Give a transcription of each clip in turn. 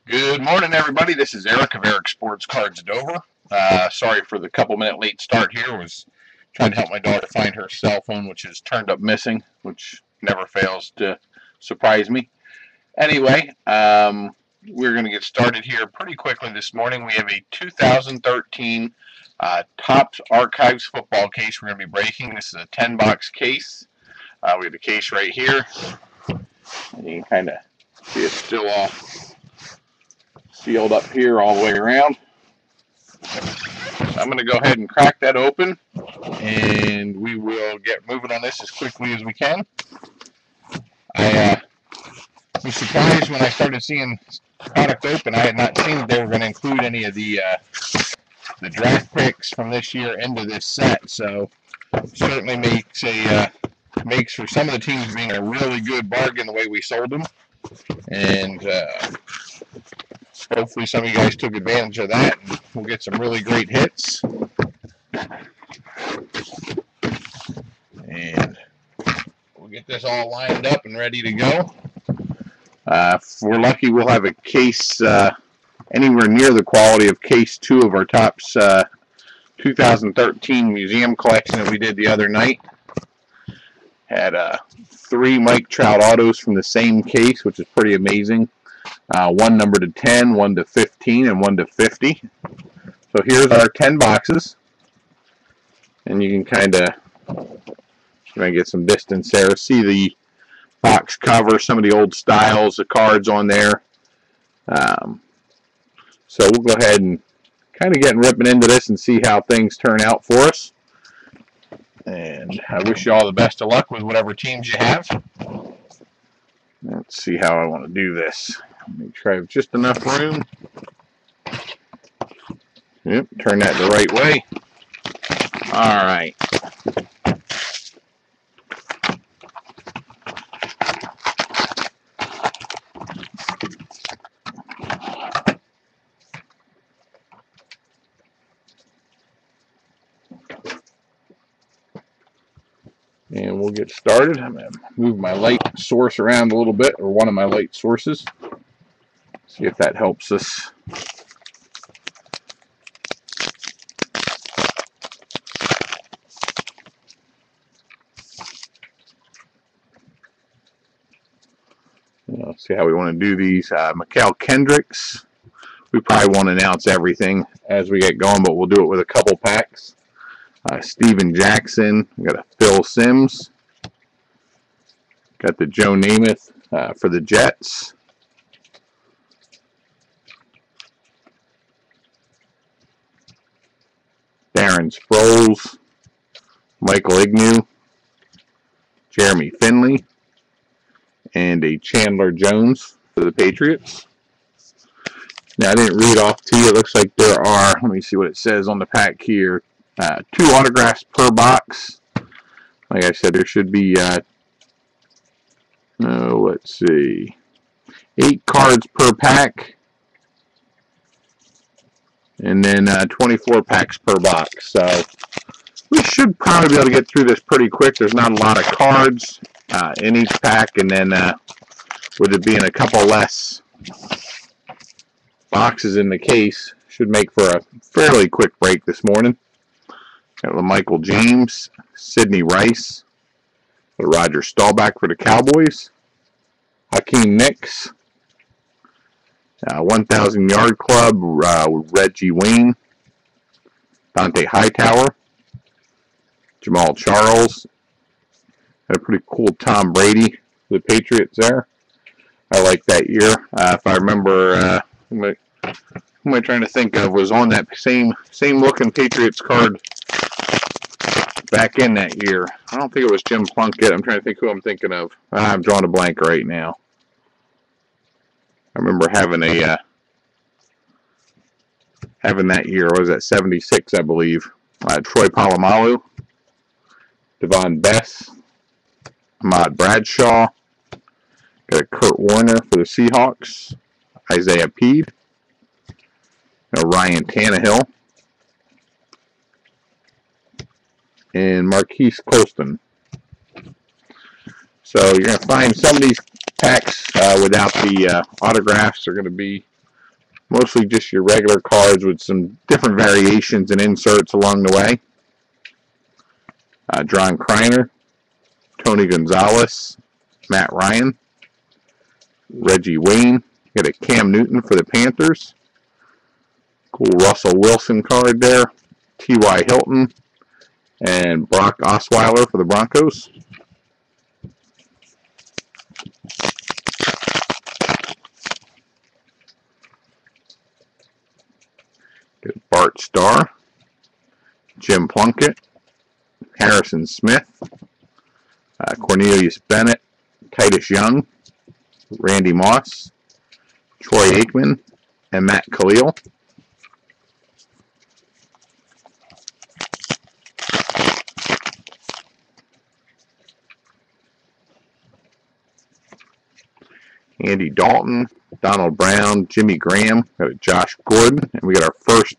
Good morning, everybody. This is Eric of Eric Sports Cards Dover. Sorry for the couple-minute late start here. Was trying to help my daughter find her cell phone, which is turned up missing, which never fails to surprise me. Anyway, we're going to get started here pretty quickly this morning. We have a 2013 Topps Archives football case we're going to be breaking. This is a 10-box case. We have the case right here. And you can kind of see it's still all sealed up here all the way around. So I'm going to go ahead and crack that open, and we will get moving on this as quickly as we can. I was surprised when I started seeing product open. I had not seen that they were going to include any of the draft picks from this year into this set, so certainly makes for some of the teams being a really good bargain the way we sold them, and hopefully some of you guys took advantage of that, and we'll get some really great hits. And we'll get this all lined up and ready to go. If we're lucky, we'll have a case anywhere near the quality of case 2 of our Topps 2013 museum collection that we did the other night. Had 3 Mike Trout autos from the same case, which is pretty amazing. One numbered to 10, one to 15, and one to 50. So here's our 10 boxes. And you can kind of get some distance there. See the box cover, some of the old styles, the cards on there. So we'll go ahead and kind of get ripping into this and see how things turn out for us. And I wish you all the best of luck with whatever teams you have. Let's see how I want to do this. Make sure I have just enough room. Yep, turn that the right way. All right. And we'll get started. I'm going to move my light source around a little bit, or one of my light sources. See if that helps us. Let's see how we want to do these. Mikael Kendricks. We probably won't announce everything as we get going, but we'll do it with a couple packs. Steven Jackson. We got a Phil Simms. Got the Joe Namath for the Jets. Darren Sproles. Michael Ignew. Jeremy Finley. And a Chandler Jones for the Patriots. Now, I didn't read off to you. It looks like there are, let me see what it says on the pack here, 2 autographs per box. Like I said, there should be, let's see, 8 cards per pack. And then 24 packs per box. So we should probably be able to get through this pretty quick. There's not a lot of cards in each pack. And then with it being a couple less boxes in the case, should make for a fairly quick break this morning. Got Michael James, Sidney Rice, Roger Staubach for the Cowboys, Hakeem Nicks, 1,000 Yard Club, Reggie Wayne, Dante Hightower, Jamal Charles, had a pretty cool Tom Brady for the Patriots there. I like that year. If I remember, who am I trying to think of, was on that same looking Patriots card back in that year. I don't think it was Jim Plunkett. I'm trying to think who I'm thinking of. I'm drawing a blank right now. I remember having that year. What was that? 76, I believe. Troy Polamalu, Devon Bess, Ahmad Bradshaw. Got a Kurt Warner for the Seahawks. Isaiah Peed. Ryan Tannehill. And Marquise Colston. So you're going to find some of these packs without the autographs are going to be Mostly just your regular cards with some different variations and inserts along the way. John Kreiner, Tony Gonzalez, Matt Ryan, Reggie Wayne. Got a Cam Newton for the Panthers. Cool Russell Wilson card there. T.Y. Hilton and Brock Osweiler for the Broncos. Got Bart Starr, Jim Plunkett, Harrison Smith, Cornelius Bennett, Titus Young, Randy Moss, Troy Aikman, and Matt Khalil. Andy Dalton, Donald Brown, Jimmy Graham, got a Josh Gordon, and we got our first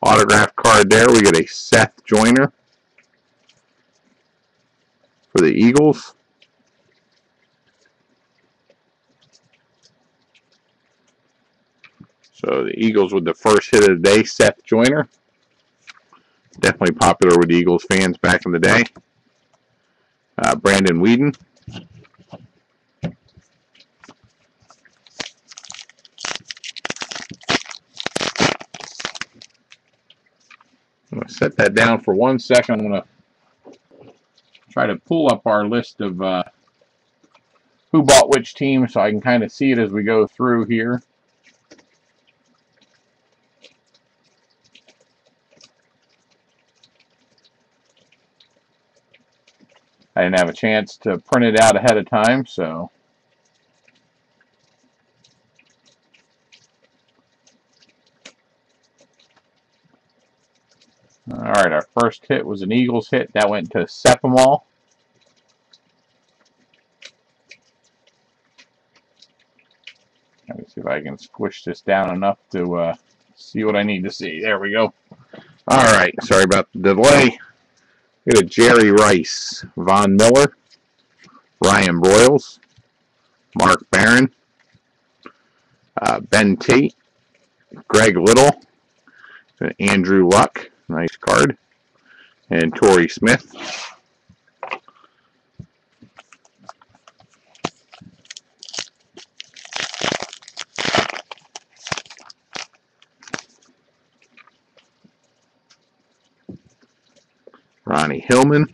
autograph card there. We got a Seth Joyner for the Eagles. So the Eagles with the first hit of the day, Seth Joyner. Definitely popular with Eagles fans back in the day. Brandon Weeden. I'm going to set that down for 1 second. I'm going to try to pull up our list of who bought which team so I can kind of see it as we go through here. I didn't have a chance to print it out ahead of time, so alright, our first hit was an Eagles hit. That went to Seppimal. Let me see if I can squish this down enough to see what I need to see. There we go. Alright, sorry about the delay. We got a Jerry Rice, Von Miller, Ryan Broyles, Mark Barron, Ben Tate, Greg Little, Andrew Luck. Nice card. And Torrey Smith. Ronnie Hillman.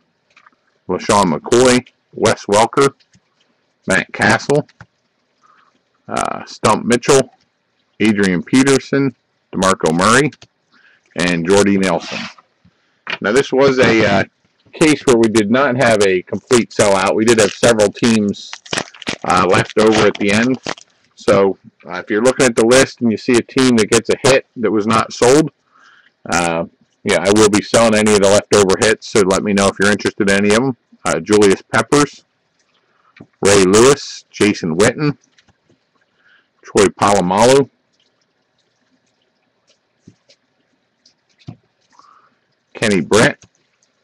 LaShawn McCoy. Wes Welker. Matt Castle. Stump Mitchell. Adrian Peterson. DeMarco Murray. And Jordy Nelson. Now this was a case where we did not have a complete sellout. We did have several teams left over at the end. So if you're looking at the list and you see a team that gets a hit that was not sold, yeah, I will be selling any of the leftover hits, so let me know if you're interested in any of them. Julius Peppers, Ray Lewis, Jason Witten, Troy Polamalu, Kenny Brett,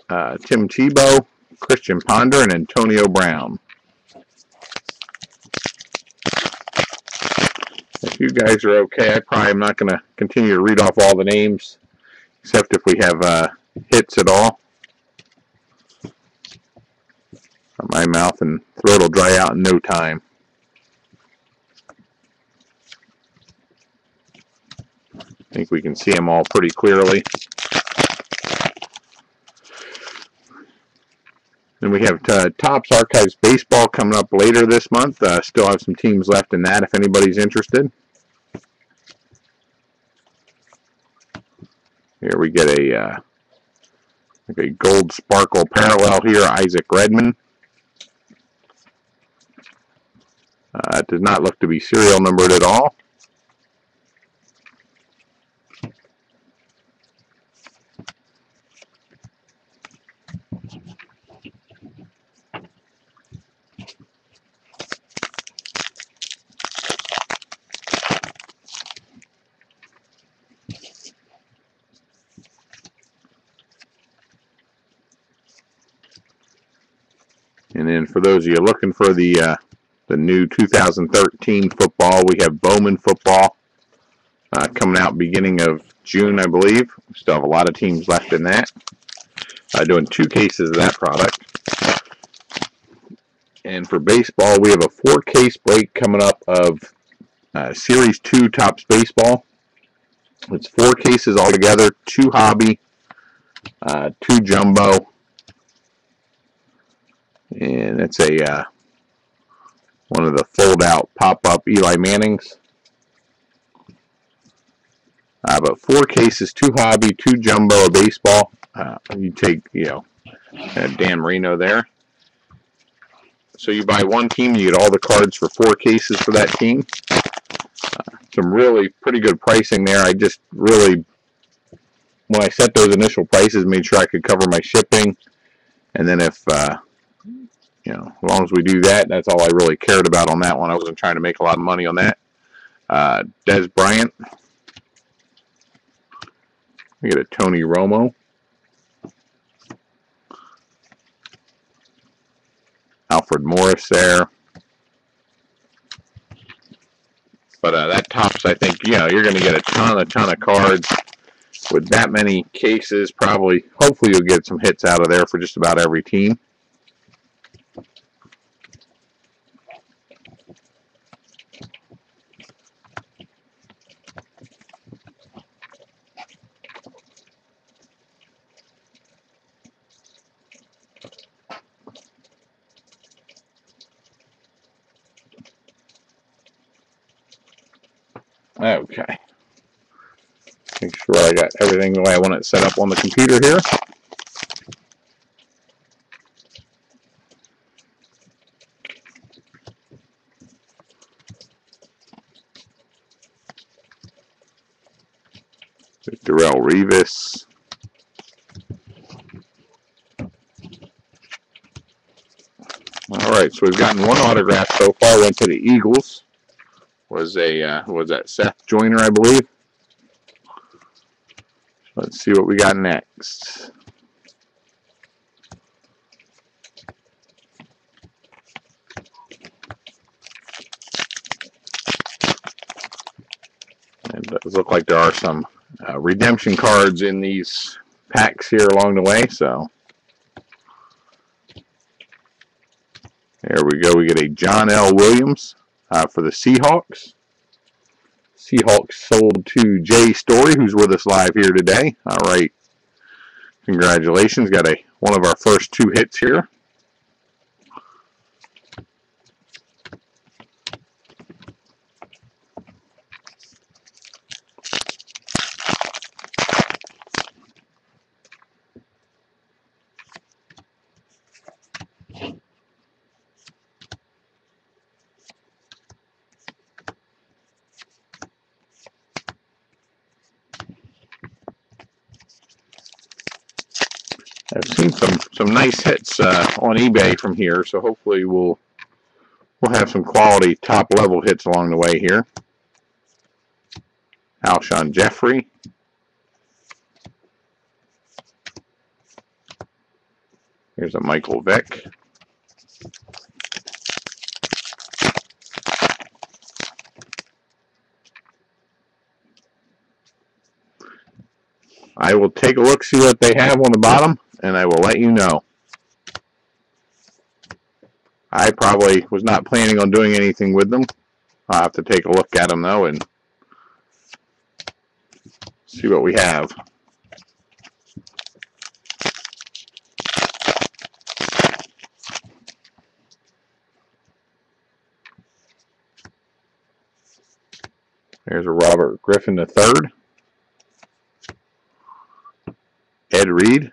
Tim Tebow, Christian Ponder, and Antonio Brown. If you guys are okay, I probably am not going to continue to read off all the names, except if we have hits at all. My mouth and throat will dry out in no time. I think we can see them all pretty clearly. Then we have Topps Archives Baseball coming up later this month. Still have some teams left in that if anybody's interested. Here we get a gold sparkle parallel here, Isaac Redman. It does not look to be serial numbered at all. And then for those of you looking for the new 2013 football, we have Bowman football. coming out beginning of June, I believe. We still have a lot of teams left in that. Doing 2 cases of that product. And for baseball, we have a 4-case break coming up of Series 2 Topps Baseball. It's 4 cases altogether, 2 hobby, 2 jumbo, and it's a one of the fold-out pop-up Eli Mannings. But 4 cases, 2 hobby, 2 jumbo of baseball. You take, Dan Marino there. So you buy 1 team, you get all the cards for 4 cases for that team. Some really pretty good pricing there. I just really, when I set those initial prices, made sure I could cover my shipping. And then if, as long as we do that, that's all I really cared about on that one. I wasn't trying to make a lot of money on that. Des Bryant. We get a Tony Romo. Alfred Morris there. But that Topps, I think, you're going to get a ton of cards with that many cases. Probably, hopefully you'll get some hits out of there for just about every team. Okay. Make sure I got everything the way I want it set up on the computer here. There's Darrelle Revis. All right, so we've gotten 1 autograph so far. Went to the Eagles. Was that Seth Joyner, I believe. Let's see what we got next. It does look like there are some redemption cards in these packs here along the way, so there we go. We get a John L. Williams for the Seahawks. Seahawks sold to Jay Story, who's with us live here today. All right. Congratulations. Got one of our first 2 hits here. I've seen some nice hits on eBay from here, so hopefully we'll have some quality top level hits along the way here. Alshon Jeffrey. Here's a Michael Vick. I will take a look, see what they have on the bottom, and I will let you know. I probably was not planning on doing anything with them. I'll have to take a look at them, though, and see what we have. There's a Robert Griffin III. Ed Reed.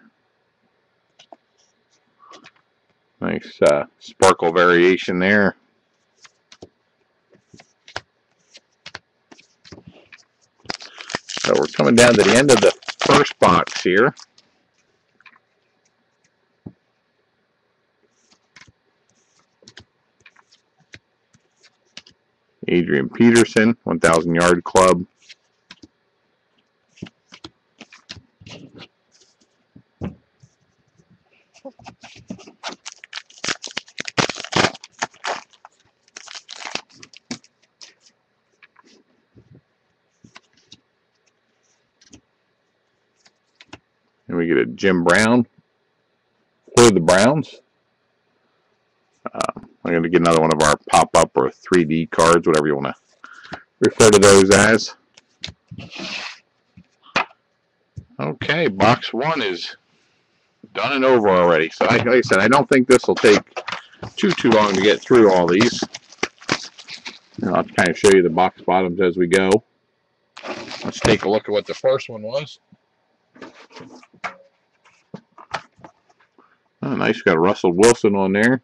Nice sparkle variation there. So we're coming down to the end of the first box here. Adrian Peterson, 1,000 Yard Club. And we get a Jim Brown for the Browns. I'm going to get another one of our pop-up or 3D cards, whatever you want to refer to those as. Okay, box one is done and over already. So like I said, I don't think this will take too long to get through all these. And I'll kind of show you the box bottoms as we go. Let's take a look at what the first one was. Oh, nice. Got Russell Wilson on there.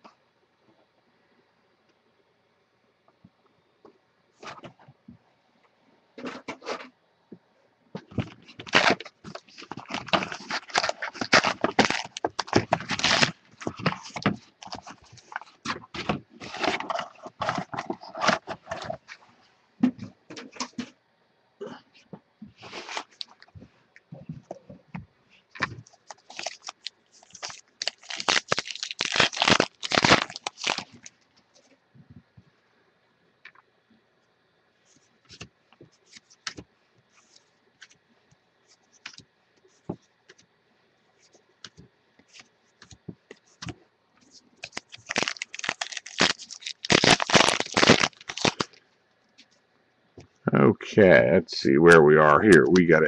Okay, let's see where we are here. We got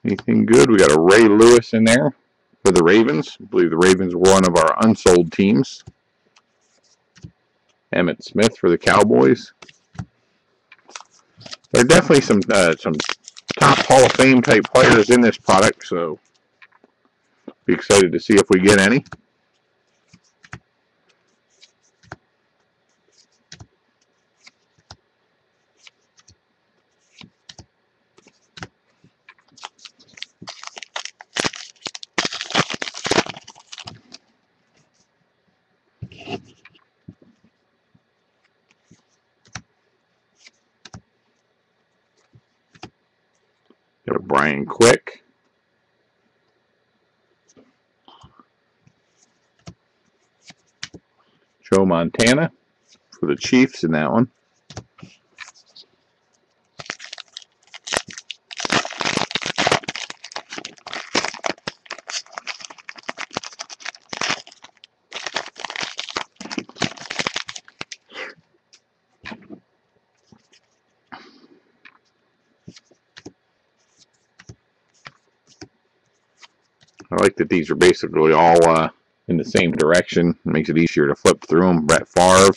anything good? We got a Ray Lewis in there for the Ravens. I believe the Ravens were one of our unsold teams. Emmitt Smith for the Cowboys. There are definitely some top Hall of Fame type players in this product, so be excited to see if we get any. Got a Brian Quick. Joe Montana for the Chiefs in that one. I like that these are basically all in the same direction. It makes it easier to flip through them. Brett Favre.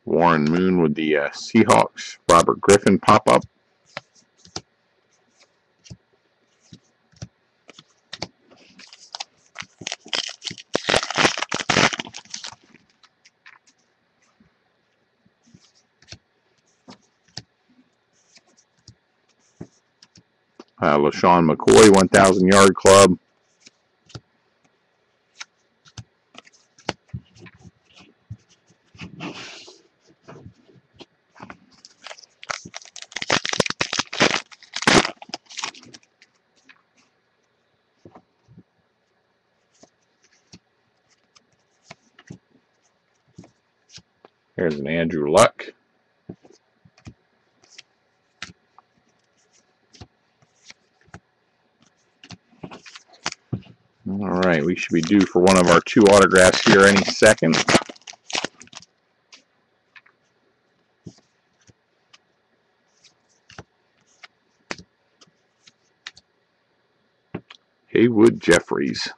Warren Moon with the Seahawks. Robert Griffin pop-up. LaShawn McCoy, 1,000 Yard Club. There's an Andrew Luck. All right, we should be due for one of our 2 autographs here any second. Haywood Jeffries.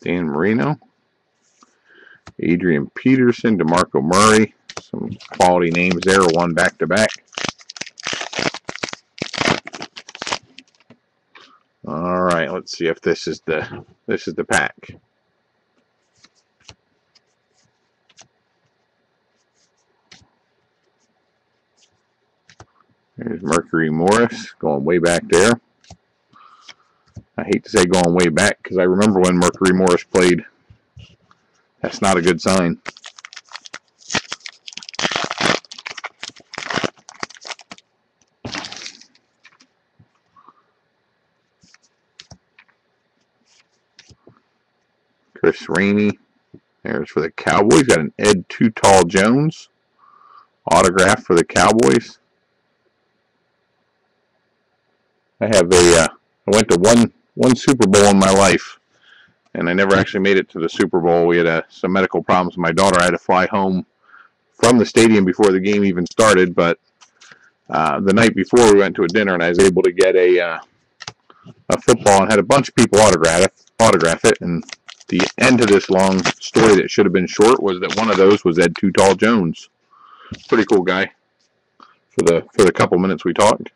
Dan Marino. Adrian Peterson, DeMarco Murray. Some quality names there, one back-to-back. All right, let's see if this is the pack. There's Mercury Morris going way back there. I hate to say going way back because I remember when Mercury Morris played. That's not a good sign. Chris Rainey. There's for the Cowboys. Got an Ed Too Tall Jones autograph for the Cowboys. I went to one Super Bowl in my life, and I never actually made it to the Super Bowl. We had some medical problems. My daughter had to fly home from the stadium before the game even started, but the night before we went to a dinner, and I was able to get a football and had a bunch of people autograph it. And the end of this long story that should have been short was that one of those was Ed Too Tall Jones. Pretty cool guy for the couple minutes we talked.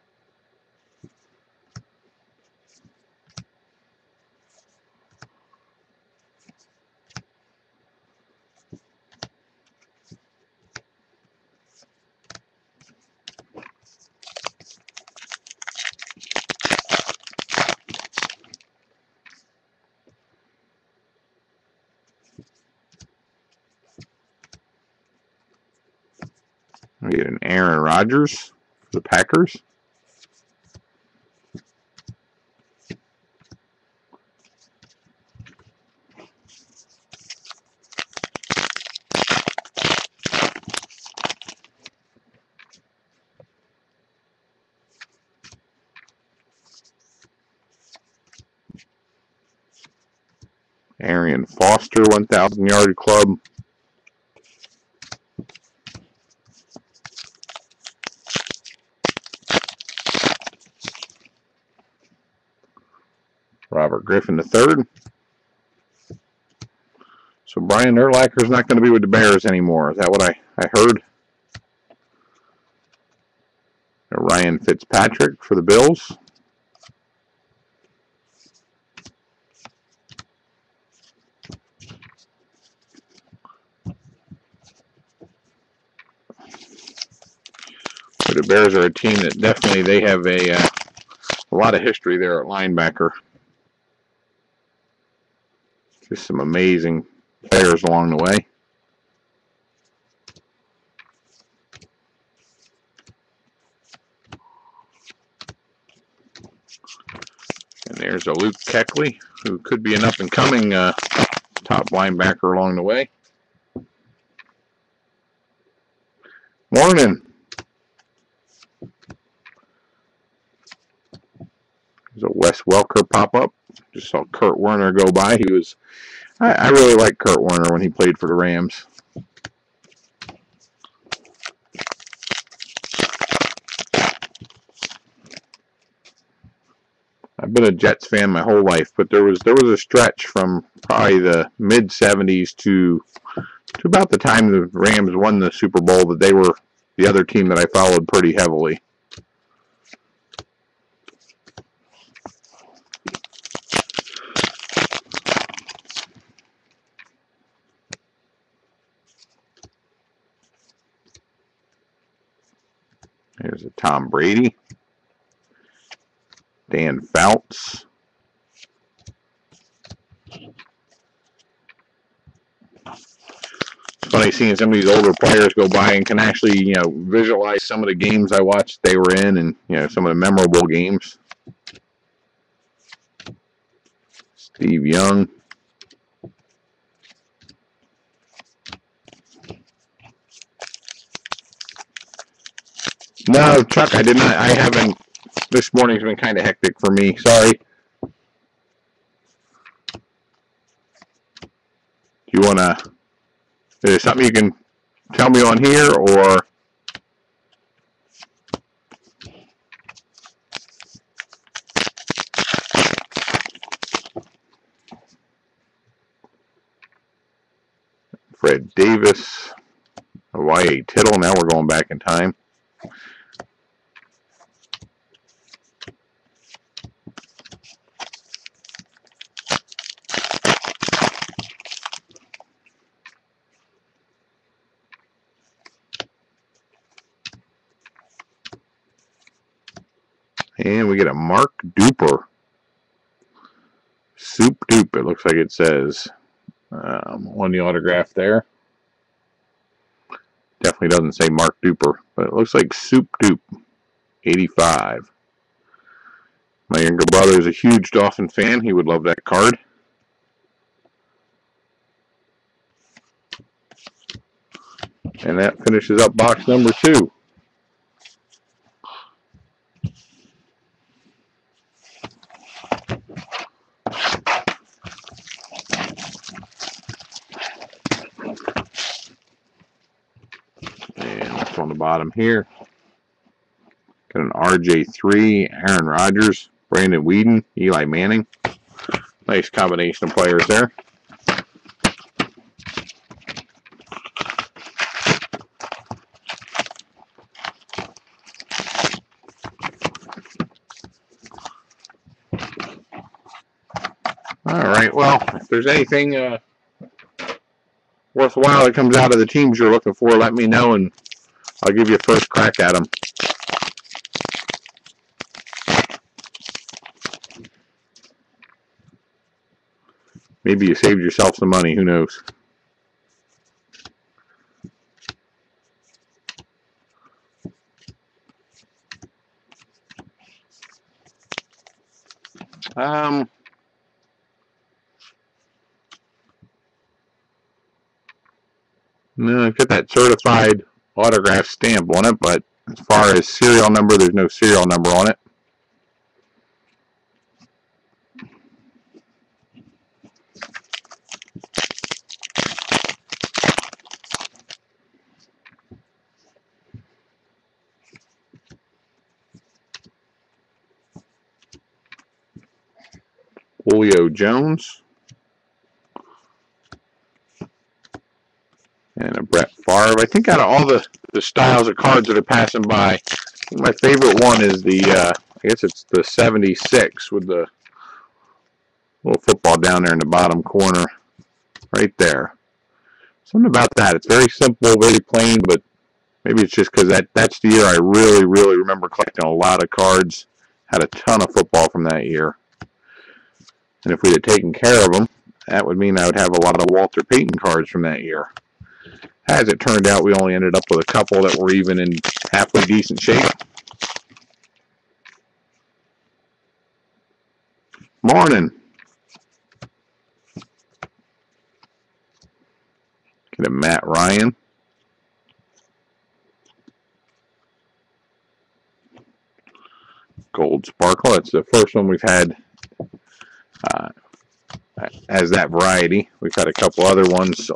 We get an Aaron Rodgers for the Packers. Arian Foster, 1,000 Yard Club. Robert Griffin III. So Brian Urlacher's not going to be with the Bears anymore. Is that what I heard? Ryan Fitzpatrick for the Bills. The Bears are a team that definitely they have a lot of history there at linebacker. Just some amazing players along the way. And there's a Luke Kuechly, who could be an up-and-coming top linebacker along the way. Morning. There's a Wes Welker pop-up. Just saw Kurt Warner go by. I really liked Kurt Warner when he played for the Rams. I've been a Jets fan my whole life, but there was a stretch from probably the mid-'70s to about the time the Rams won the Super Bowl that they were the other team that I followed pretty heavily. Here's a Tom Brady. Dan Fouts. It's funny seeing some of these older players go by and can actually, visualize some of the games I watched they were in and, some of the memorable games. Steve Young. No, Chuck, I did not. I haven't. This morning's been kind of hectic for me. Sorry. You want to... Is there something you can tell me on here, or... Fred Davis, Y.A. Tittle. Now we're going back in time. And we get a Mark Duper. Soup Dupe, it looks like it says on the autograph there. Definitely doesn't say Mark Duper, but it looks like Soup Dupe, 85. My younger brother is a huge Dolphin fan. He would love that card. And that finishes up box number 2. And what's on the bottom here? Got an RJ3, Aaron Rodgers, Brandon Weeden, Eli Manning. Nice combination of players there. Alright, well, if there's anything worthwhile that comes out of the teams you're looking for, let me know and I'll give you a first crack at them. Maybe you saved yourself some money, who knows. No, I've got that certified autograph stamp on it, but as far as serial number, there's no serial number on it. Julio Jones. And a Brett Favre. I think out of all the styles of cards that are passing by, my favorite one is the, I guess it's the 76 with the little football down there in the bottom corner. Right there. Something about that. It's very simple, very plain, but maybe it's just because that's the year I really, really remember collecting a lot of cards. Had a ton of football from that year. And if we had taken care of them, that would mean I would have a lot of Walter Payton cards from that year. As it turned out, we only ended up with a couple that were even in halfway decent shape. Morning. Get a Matt Ryan. Gold Sparkle. That's the first one we've had as that variety. We've had a couple other ones.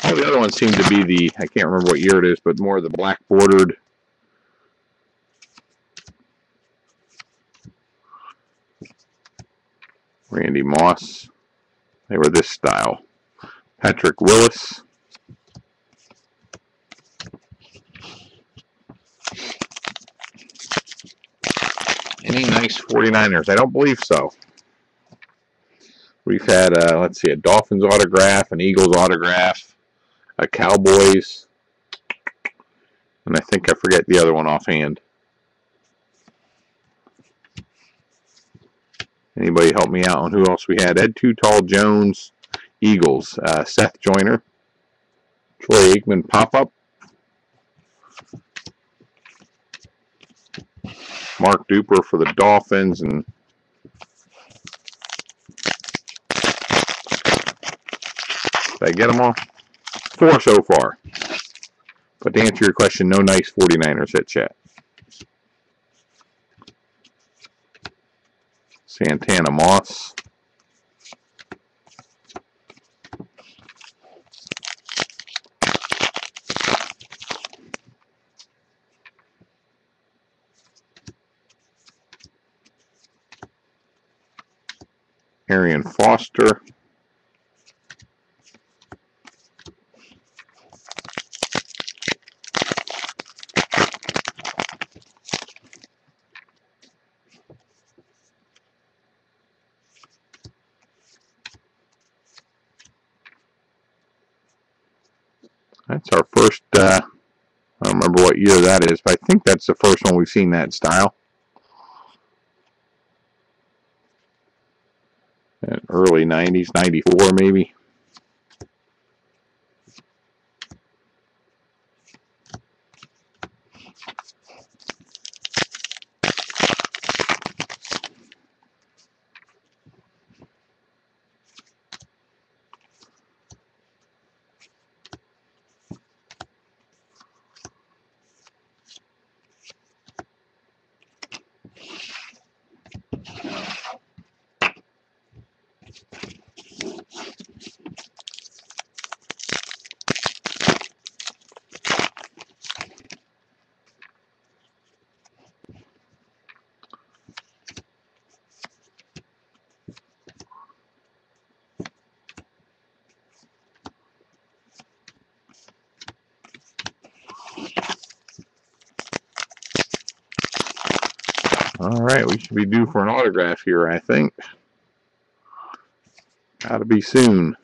All the other ones seem to be the, I can't remember what year it is, but more the black bordered. Randy Moss. They were this style. Patrick Willis. Any nice 49ers? I don't believe so. We've had, let's see, a Dolphins autograph, an Eagles autograph, a Cowboys, and I think I forget the other one offhand. Anybody help me out on who else we had? Ed Too Tall Jones, Eagles, Seth Joyner, Troy Aikman pop-up, Mark Duper for the Dolphins, and did I get them all? 4 so far. But to answer your question, no nice 49ers hits yet. Santana Moss. Arian Foster. That's our first, I don't remember what year that is, but I think that's the first one we've seen that style. Early 90s, 94 maybe. Alright, we should be due for an autograph here, I think. Gotta be soon.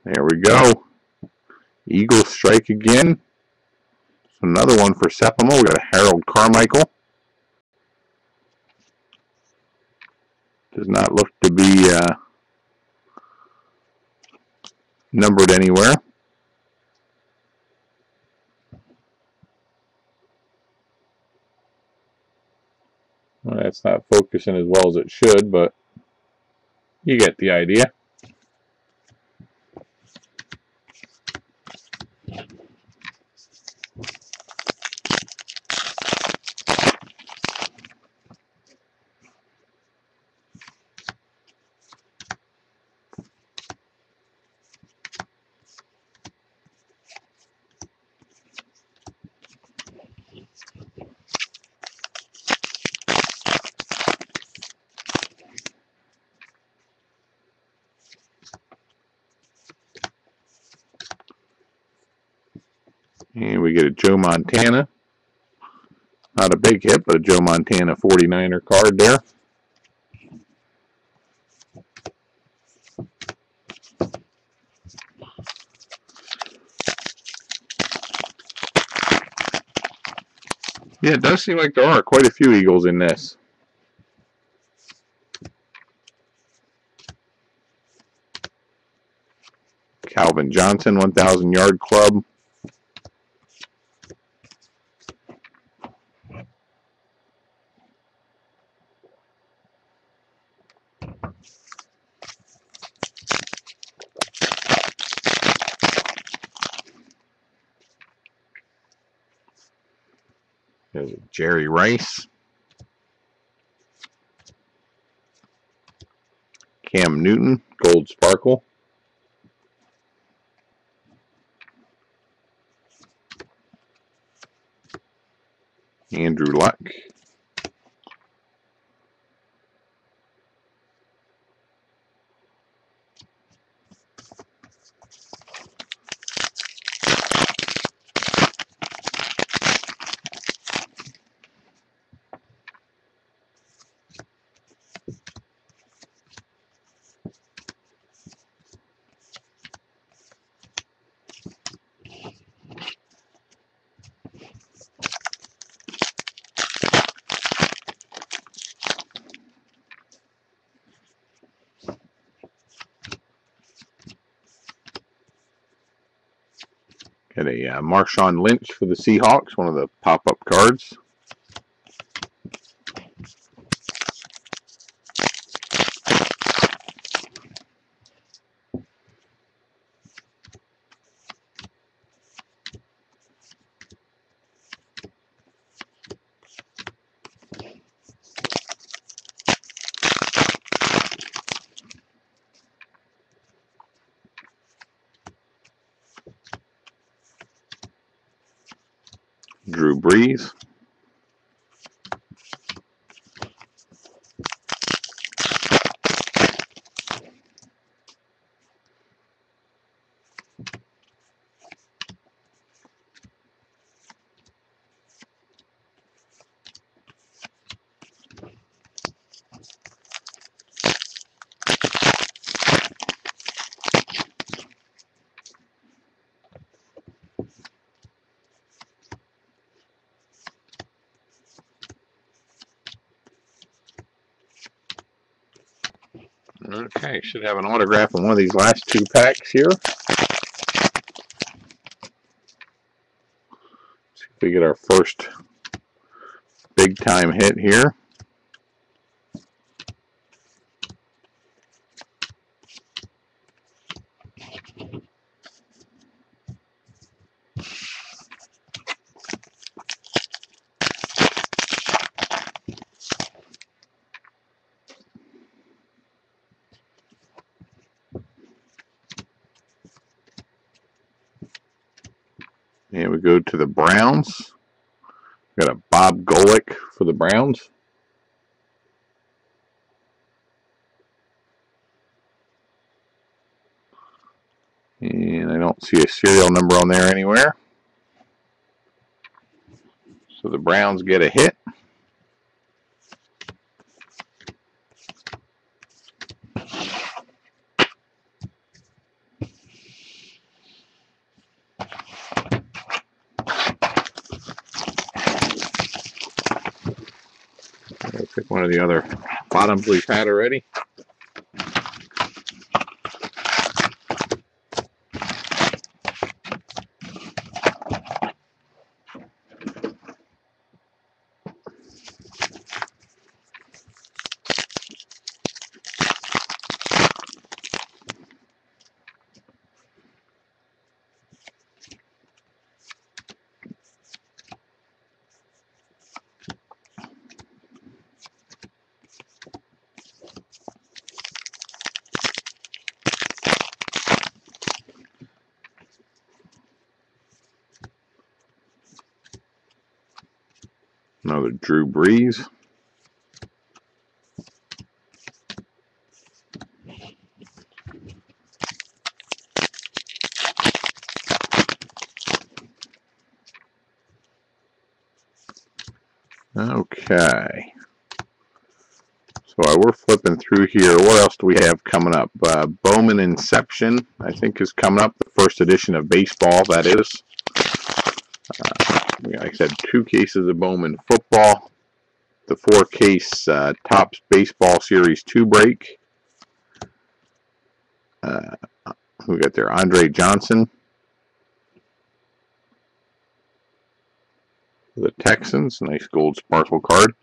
There we go. Eagles strike again. Another one for Sepimo. We got a Harold Carmichael. Does not look to be numbered anywhere. Well, that's not focusing as well as it should, but you get the idea. And we get a Joe Montana. Not a big hit, but a Joe Montana 49er card there. Yeah, it does seem like there are quite a few Eagles in this. Calvin Johnson, 1,000 Yard Club. There's Jerry Rice. Cam Newton, Gold Sparkle. Andrew Luck. Got a Marshawn Lynch for the Seahawks, one of the pop-up cards. Drew Brees. Okay, should have an autograph in one of these last 2 packs here. See if we get our first big time hit here. And we go to the Browns. Got a Bob Golick for the Browns. And I don't see a serial number on there anywhere. So the Browns get a hit. I'll pick one of the other bottoms we've had already. Another Drew Brees. Okay. So we're flipping through here. What else do we have coming up? Bowman Inception, I think, is coming up. The first edition of baseball, that is. Like I said, 2 cases of Bowman football. The 4-case Topps Baseball Series 2 break. We got there Andre Johnson. The Texans, nice gold sparkle card.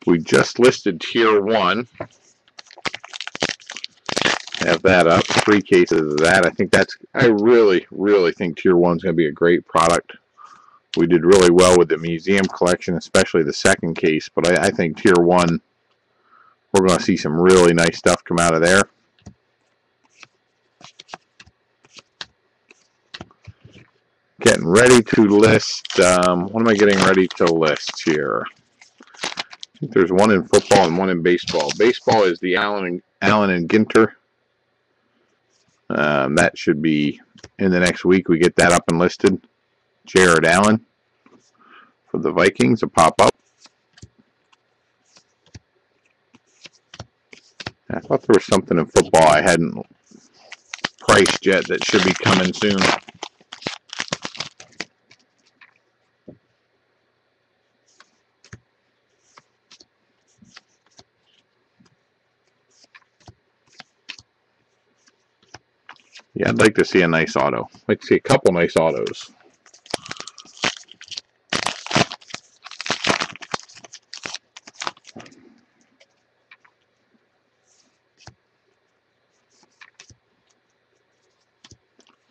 We just listed Tier 1. Have that up, 3 cases of that. I really, really think Tier 1 is going to be a great product. We did really well with the museum collection, especially the 2nd case, but I think Tier 1, we're going to see some really nice stuff come out of there. Getting ready to list, what am I getting ready to list here? I think there's one in football and one in baseball. Baseball is the Allen and Ginter. That should be in the next week. We get that up and listed. Jared Allen for the Vikings to pop up. I thought there was something in football I hadn't priced yet that should be coming soon. Yeah, I'd like to see a nice auto. I'd like to see a couple nice autos.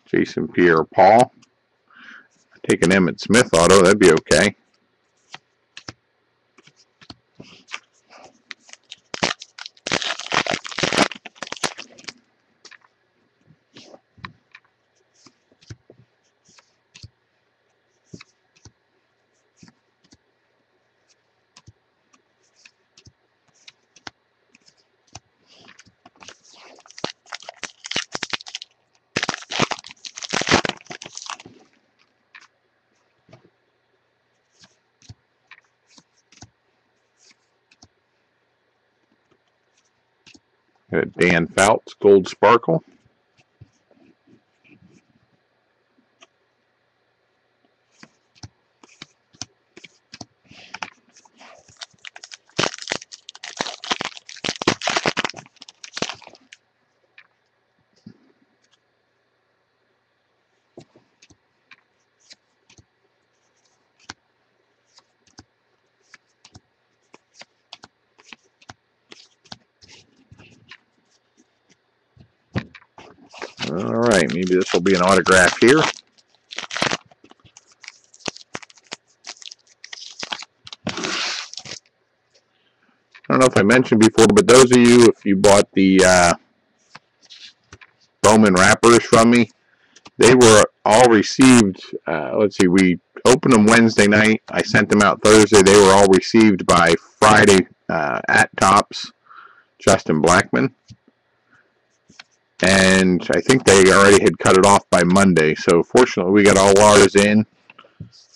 Jason Pierre-Paul. Take an Emmitt Smith auto, that'd be okay. Got a Dan Fouts gold sparkle. All right, maybe this will be an autograph here. I don't know if I mentioned before, but those of you, if you bought the Bowman wrappers from me, they were all received, let's see, we opened them Wednesday night. I sent them out Thursday. They were all received by Friday at Topps, Justin Blackman. And I think they already had cut it off by Monday. So fortunately, we got all ours in.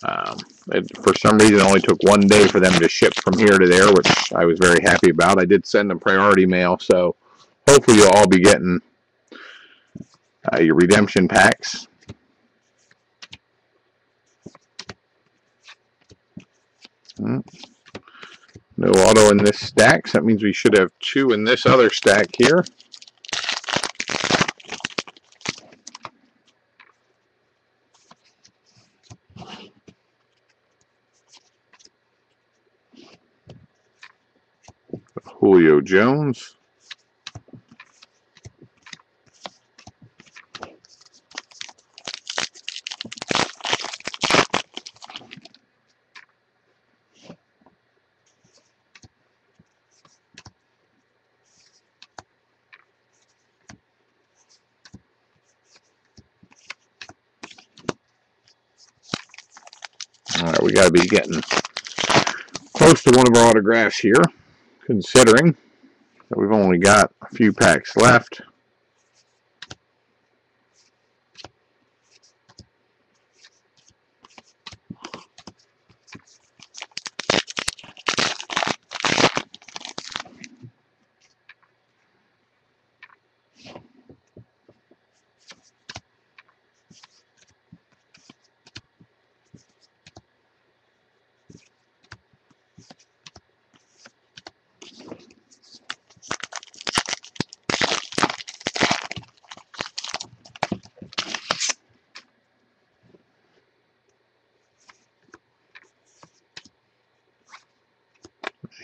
For some reason, it only took 1 day for them to ship from here to there, which I was very happy about. I did send them priority mail, so hopefully you'll all be getting your redemption packs. No auto in this stack, so that means we should have 2 in this other stack here. Julio Jones. All right, we got to be getting close to one of our autographs here, considering that we've only got a few packs left.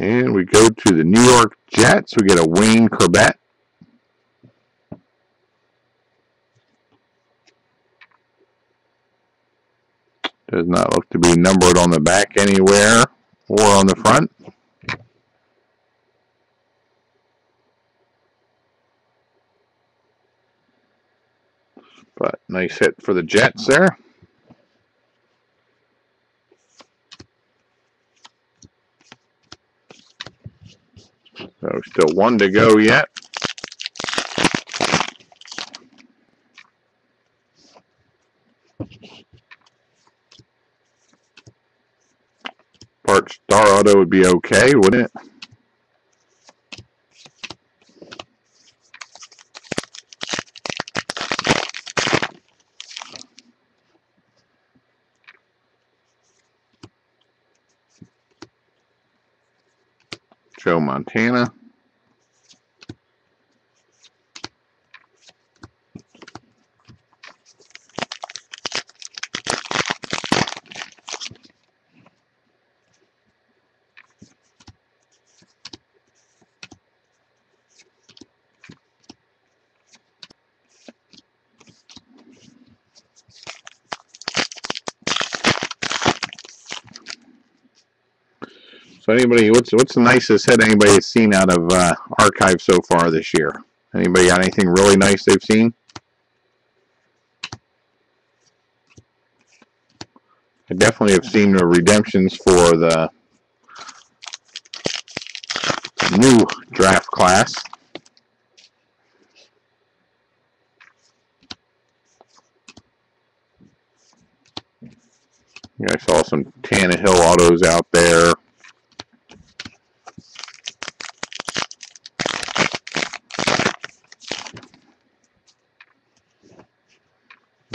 And we go to the New York Jets. We get a Wayne Corbett. Does not look to be numbered on the back anywhere or on the front. But nice hit for the Jets there. So still 1 to go yet. Part Star Auto would be okay, wouldn't it? Joe Montana. So anybody, what's the nicest hit anybody has seen out of Archive so far this year? Anybody got anything really nice they've seen? I definitely have seen the redemptions for the new draft class. Yeah, I saw some Tannehill autos out there.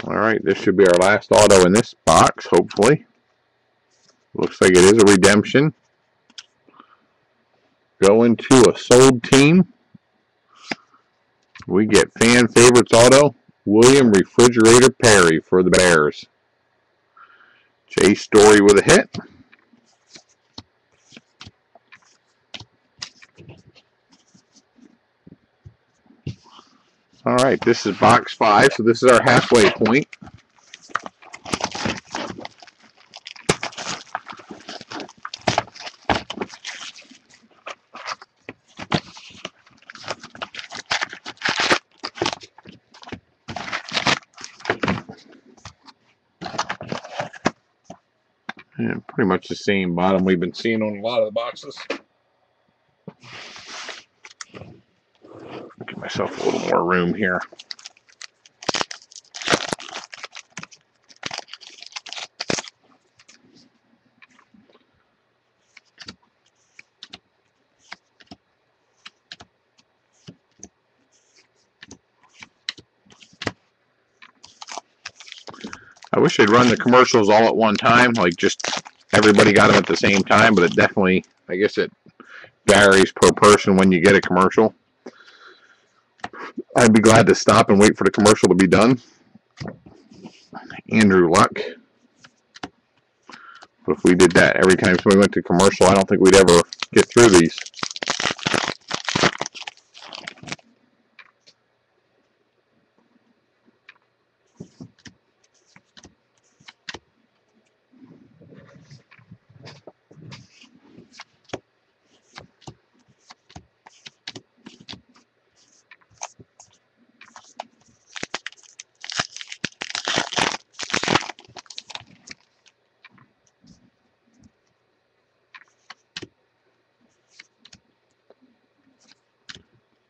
Alright, this should be our last auto in this box, hopefully. Looks like it is a redemption. Going to a sold team. We get fan favorites auto, William Refrigerator Perry for the Bears. Jay Story with a hit. All right, this is box 5, so this is our halfway point. And pretty much the same bottom we've been seeing on a lot of the boxes. Give myself a little more room here. I wish they'd run the commercials all at one time, like just everybody got them at the same time, but it definitely, I guess it varies per person when you get a commercial. I'd be glad to stop and wait for the commercial to be done. Andrew Luck. But if we did that every time somebody went to commercial, I don't think we'd ever get through these.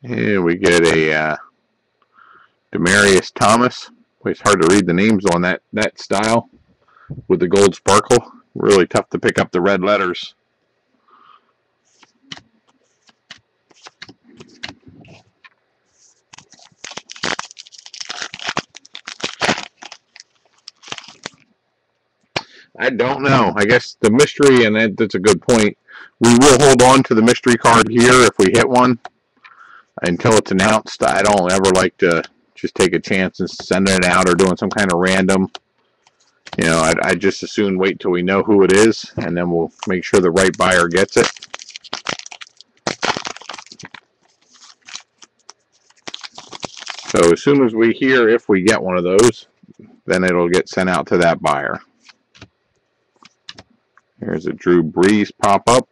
Here we get a Demaryius Thomas. It's hard to read the names on that style with the gold sparkle. Really tough to pick up the red letters. I don't know. I guess the mystery, and that's a good point. We will hold on to the mystery card here if we hit one until it's announced. I don't ever like to just take a chance and sending it out or doing some kind of random. You know, I'd just as soon wait till we know who it is, and then we'll make sure the right buyer gets it. So as soon as we hear if we get one of those, then it'll get sent out to that buyer. Here's a Drew Brees pop-up.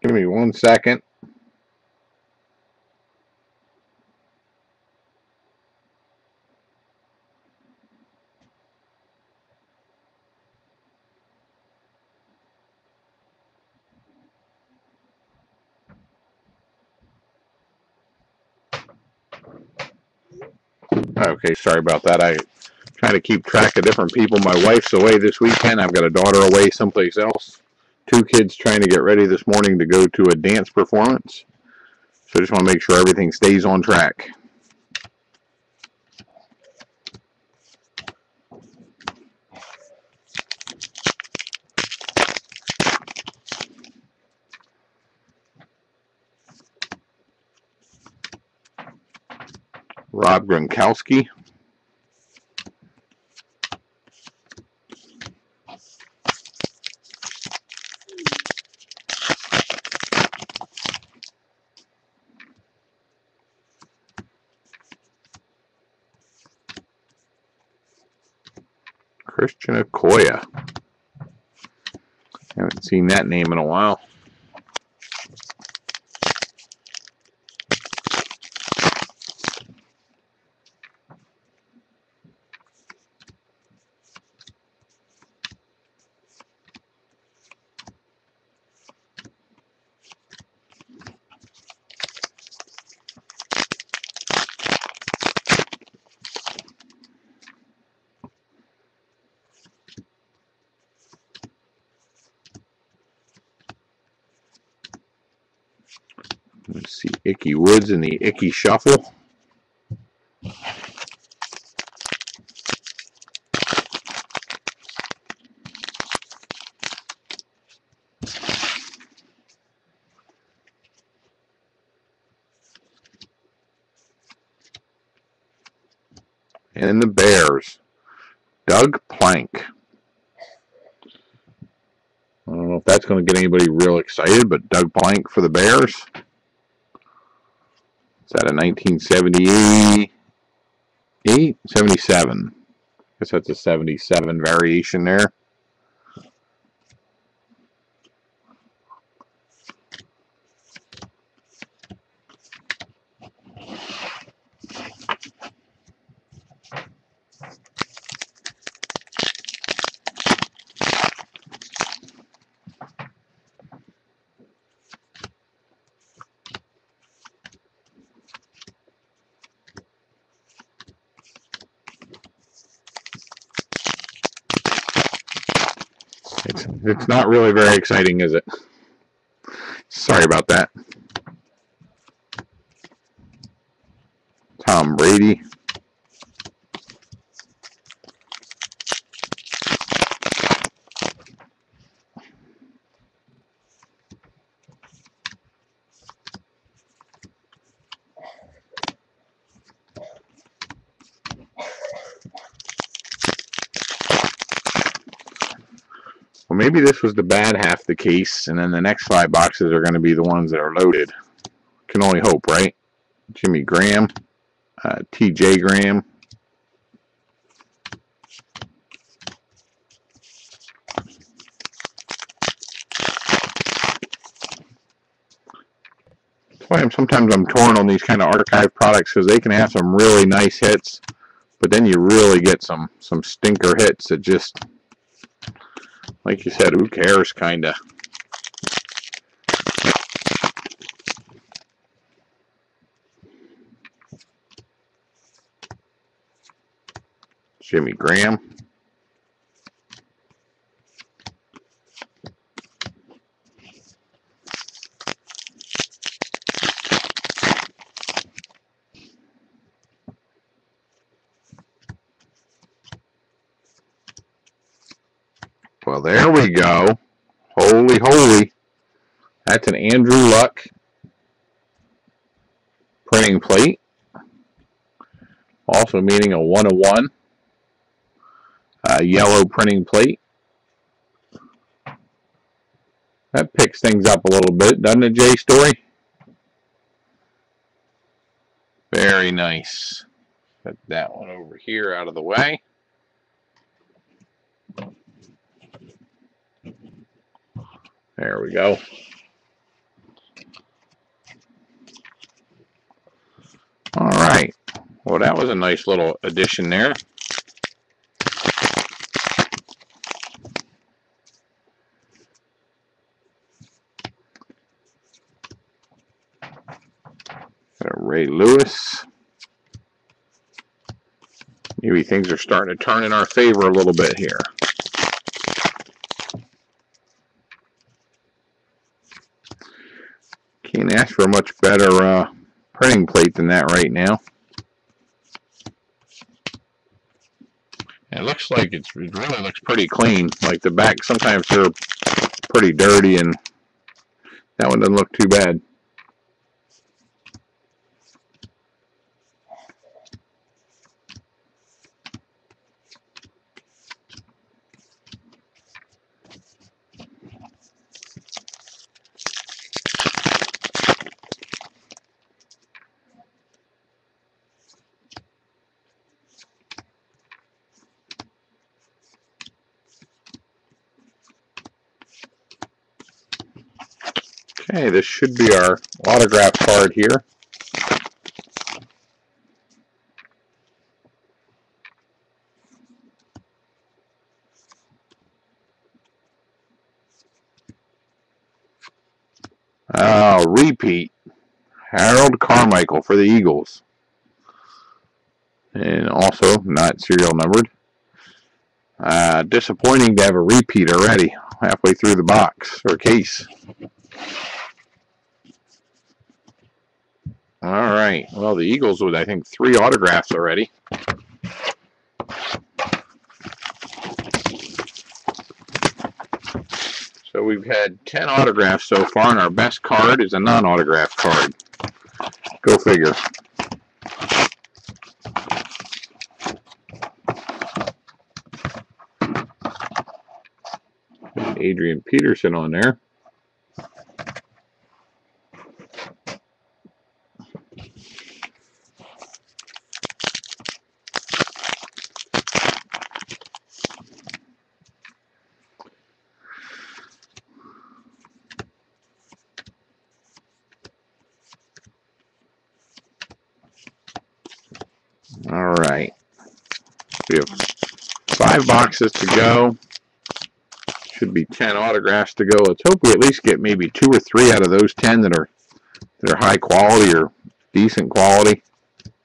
Give me 1 second. Okay, sorry about that. I trying to keep track of different people. My wife's away this weekend. I've got a daughter away someplace else. 2 kids trying to get ready this morning to go to a dance performance. So I just want to make sure everything stays on track. Rob Gronkowski. Christian Okoye. Haven't seen that name in a while. Let's see, Ickey Woods in the Ickey Shuffle. And the Bears, Doug Plank. I don't know if that's going to get anybody real excited, but Doug Plank for the Bears. Is that a 1978? 77. I guess that's a 77 variation there. It's not really very exciting, is it? Sorry about that. Tom Brady. Well, maybe this was the bad half of the case, and then the next 5 boxes are going to be the ones that are loaded. Can only hope, right? Jimmy Graham, T.J. Graham. That's why sometimes I'm torn on these kind of archive products, because they can have some really nice hits, but then you really get some stinker hits that just, like you said, who cares, kind of. Jimmy Graham. Well, there we go. Holy, holy. That's an Andrew Luck printing plate. Also meaning a 1/1. Yellow printing plate. That picks things up a little bit, doesn't it, Jay Story? Very nice. Put that one over here out of the way. There we go. All right. Well, that was a nice little addition there. Ray Lewis. Maybe things are starting to turn in our favor a little bit here. Can't ask for a much better printing plate than that right now. It looks like it really looks pretty clean. Like the back, sometimes they're pretty dirty, and that one doesn't look too bad. Okay, this should be our autograph card here. Repeat. Harold Carmichael for the Eagles. And also not serial numbered. Disappointing to have a repeat already, halfway through the box or case. All right. Well, the Eagles with, I think, 3 autographs already. So we've had 10 autographs so far, and our best card is a non-autograph card. Go figure. Adrian Peterson on there. All right. We have 5 boxes to go. Should be 10 autographs to go. Let's hope we at least get maybe 2 or 3 out of those 10 that are high quality or decent quality.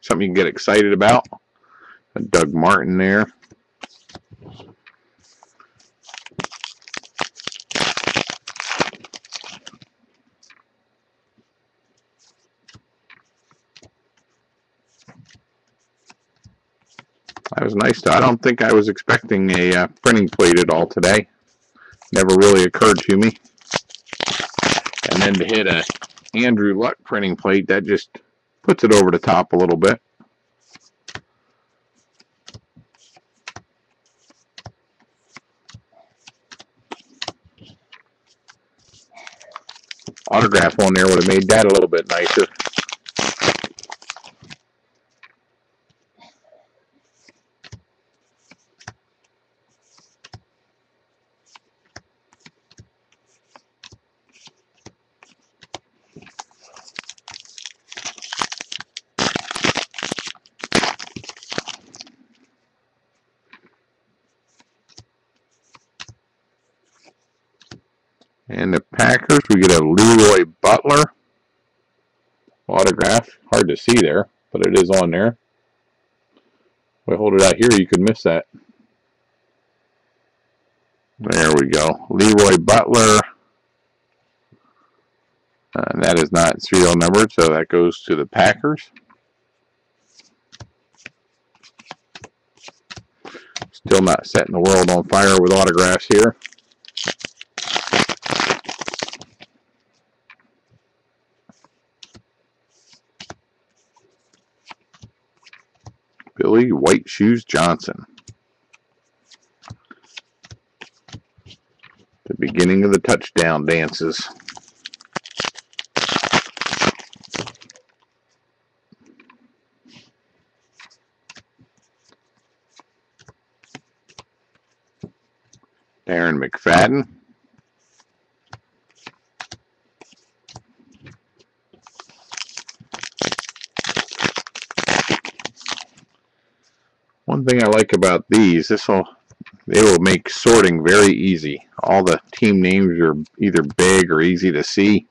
Something you can get excited about. Doug Martin there. That was nice. I don't think I was expecting a printing plate at all today. Never really occurred to me. And then to hit a Andrew Luck printing plate, that just puts it over the top a little bit. Autograph on there would have made that a little bit nicer. And the Packers, we get a Leroy Butler autograph. Hard to see there, but it is on there. If I hold it out here, you could miss that. There we go. Leroy Butler. That is not serial numbered, so that goes to the Packers. Still not setting the world on fire with autographs here. Billy White Shoes Johnson. The beginning of the touchdown dances. Darren McFadden. One thing I like about these, they will make sorting very easy. All the team names are either big or easy to see.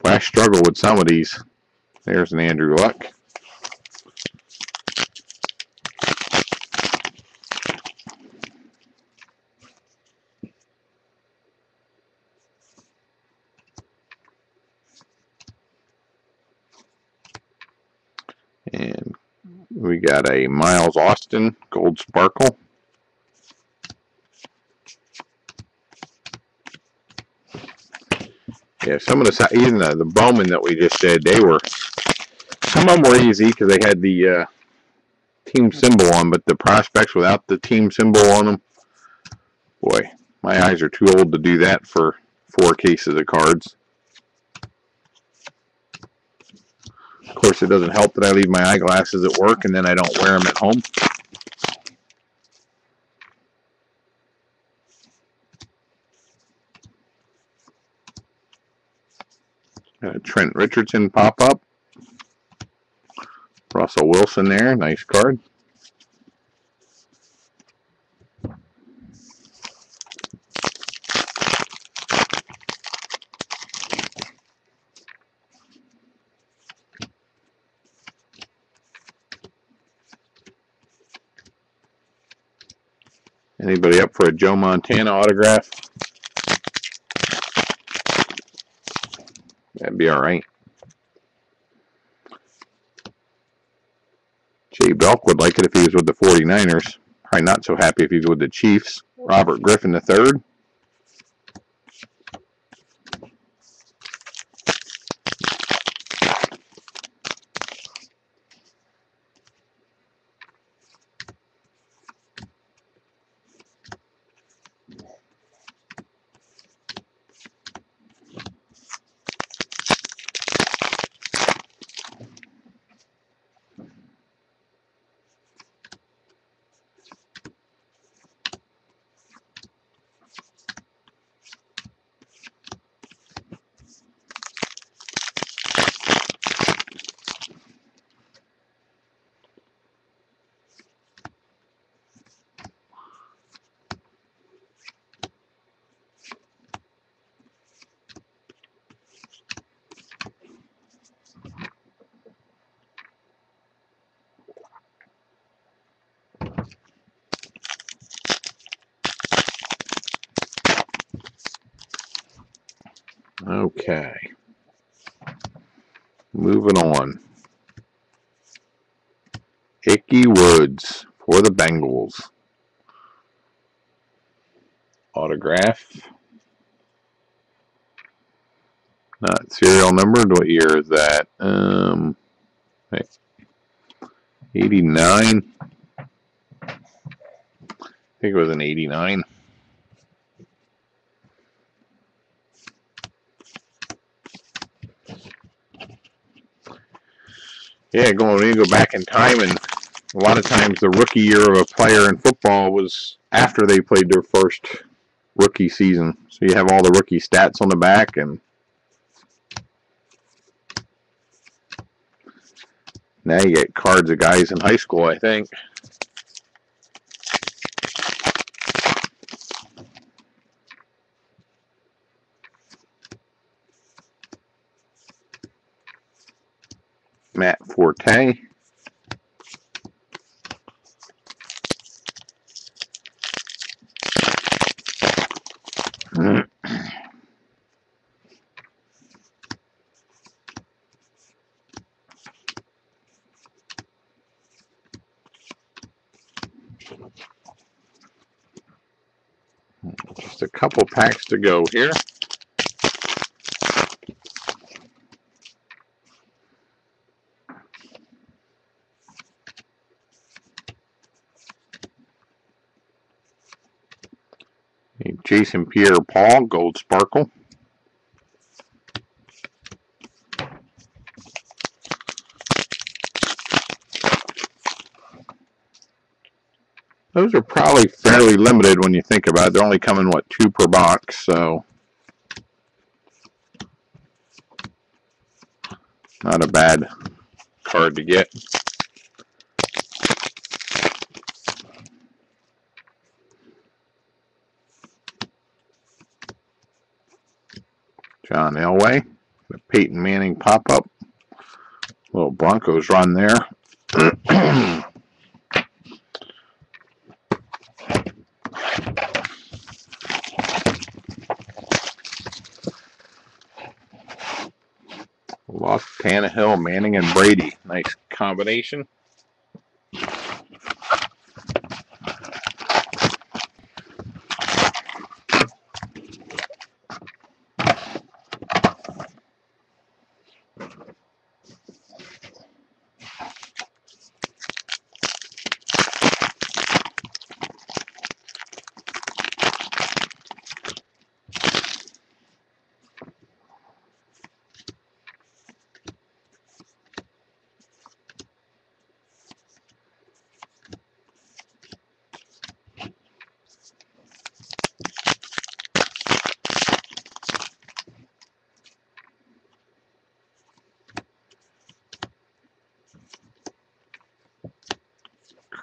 But I struggle with some of these. There's an Andrew Luck. And we got a Miles Austin Gold Sparkle. Yeah, some of the, even the Bowman that we just did, some of them were easy because they had the team symbol on, but the prospects without the team symbol on them, boy, my eyes are too old to do that for 4 cases of cards. Of course, it doesn't help that I leave my eyeglasses at work and then I don't wear them at home. Trent Richardson pop up. Russell Wilson there, nice card. Anybody up for a Joe Montana autograph? That'd be all right. Jay Belk would like it if he was with the 49ers. Probably not so happy if he's with the Chiefs. Robert Griffin III. Okay. Moving on. Ickey Woods for the Bengals. Autograph. Not serial number. What year is that? 89. I think it was an 89. Yeah, when you go back in time, and a lot of times the rookie year of a player in football was after they played their first rookie season. So you have all the rookie stats on the back, and now you get cards of guys in high school, I think. Matt Forte. Just a couple packs to go here. Jason Pierre-Paul, Gold Sparkle. Those are probably fairly limited when you think about it. They're only coming, what, 2 per box, so not a bad card to get. John Elway, the Peyton Manning pop-up. Little Broncos run there. Lost Tannehill, Manning, and Brady. Nice combination.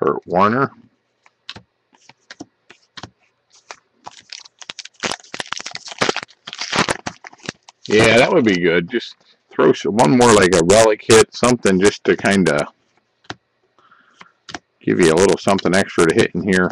Kurt Warner. Yeah, that would be good. Just throw one more like a relic hit, something just to kind of give you a little something extra to hit in here.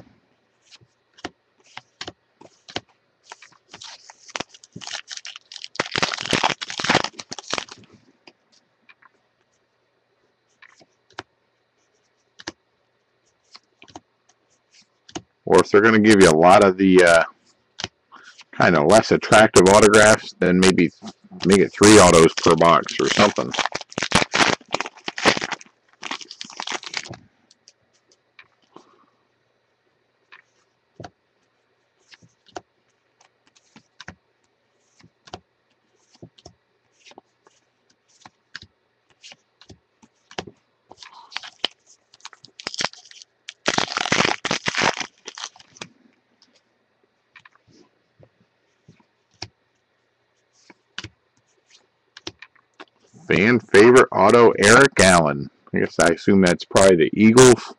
Or if they're going to give you a lot of the kind of less attractive autographs, then maybe make it 3 autos per box or something. Fan favorite auto, Eric Allen. I assume that's probably the Eagles.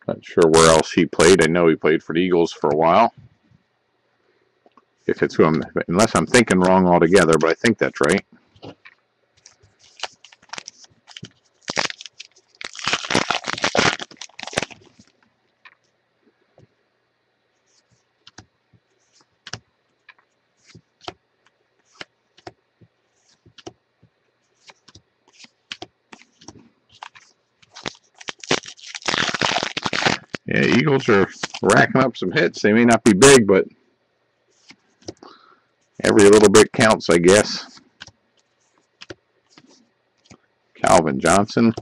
Not sure where else he played. I know he played for the Eagles for a while. If it's who unless I'm thinking wrong altogether, but I think that's right. Yeah, Eagles are racking up some hits. They may not be big, but every little bit counts, I guess. Calvin Johnson.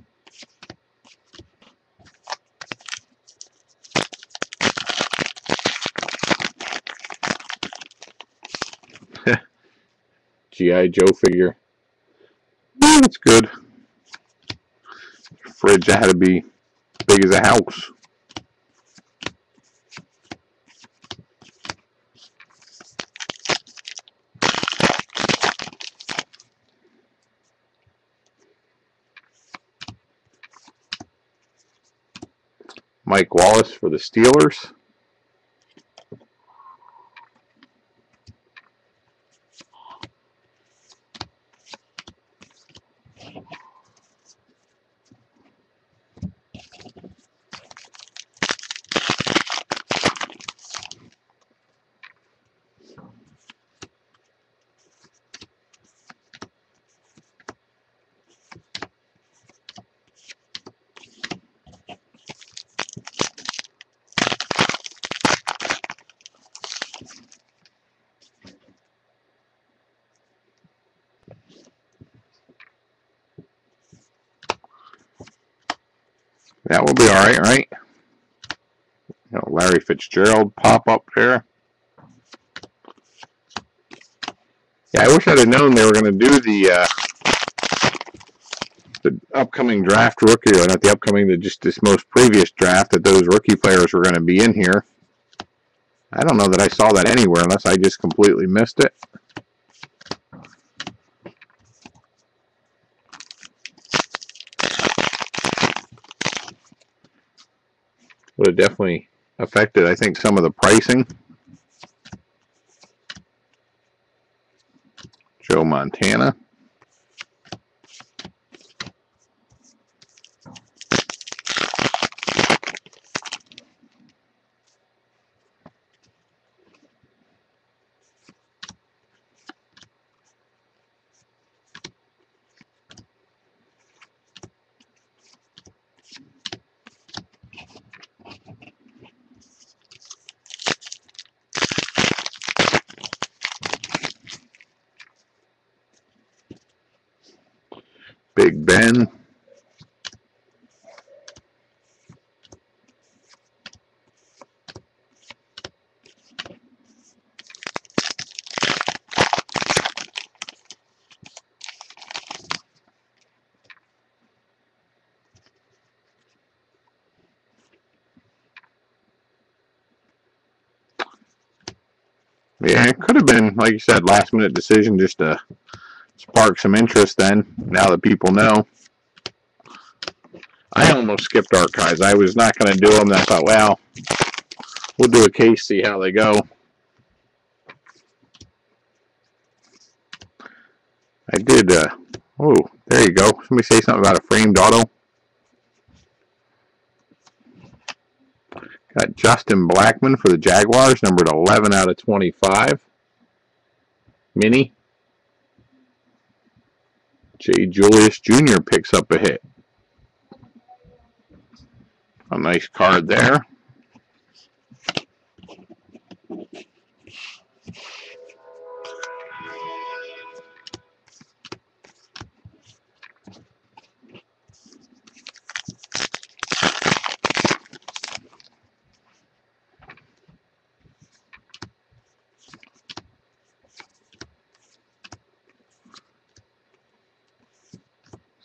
G.I. Joe figure. Yeah, that's good. Fridge, that had to be big as a house. Mike Wallace for the Steelers. That will be alright, right? You know, Larry Fitzgerald pop up there. Yeah, I wish I'd have known they were going to do the upcoming draft rookie, or not the upcoming, just this most previous draft, that those rookie players were going to be in here. I don't know that I saw that anywhere unless I just completely missed it. Would have definitely affected, I think, some of the pricing. Joe Montana. Big Ben. Yeah, it could have been, like you said, last minute decision just to spark some interest then, now that people know. I almost skipped archives. I was not going to do them, and I thought, well, we'll do a case, see how they go. I did, oh, there you go. Somebody say something about a framed auto. Got Justin Blackmon for the Jaguars, numbered 11 out of 25. Mini. Jay Julius Jr. picks up a hit. A nice card there.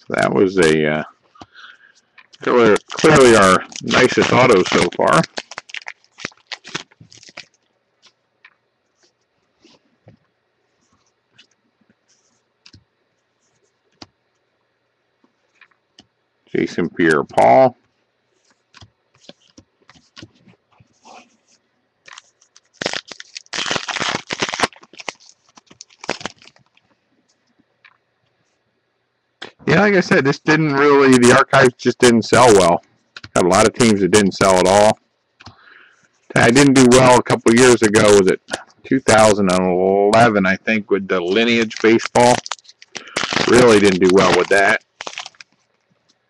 That was a clearly our nicest auto so far. Jason Pierre-Paul. Yeah, like I said, this didn't really, the archives just didn't sell well. Got a lot of teams that didn't sell at all. I didn't do well a couple years ago. Was it 2011, I think, with the Lineage baseball? Really didn't do well with that.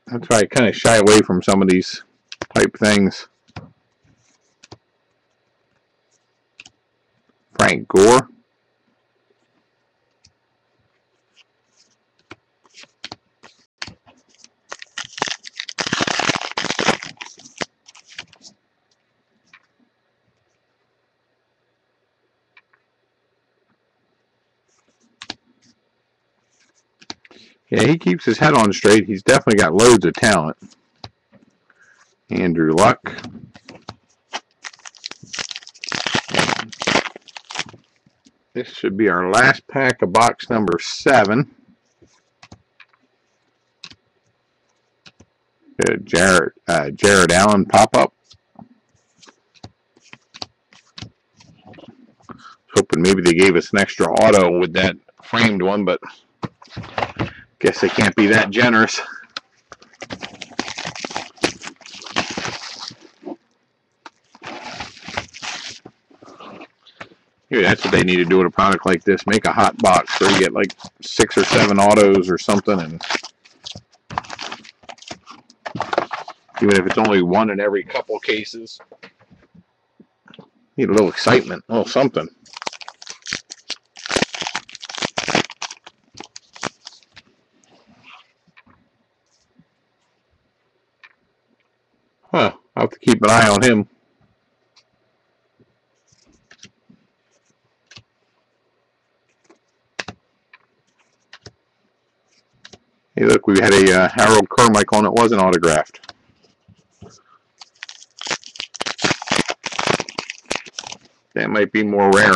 That's why I kind of shy away from some of these type things. Frank Gore. Yeah, he keeps his head on straight. He's definitely got loads of talent. Andrew Luck. This should be our last pack of box number 7. Jared Allen pop-up. Hoping maybe they gave us an extra auto with that framed one, but guess they can't be that generous. Maybe that's what they need to do with a product like this. Make a hot box where you get like 6 or 7 autos or something, and even if it's only one in every couple cases. Need a little excitement, a little something. Huh, I'll have to keep an eye on him. Hey, look, we had a Harold Carmichael and it wasn't autographed. That might be more rare.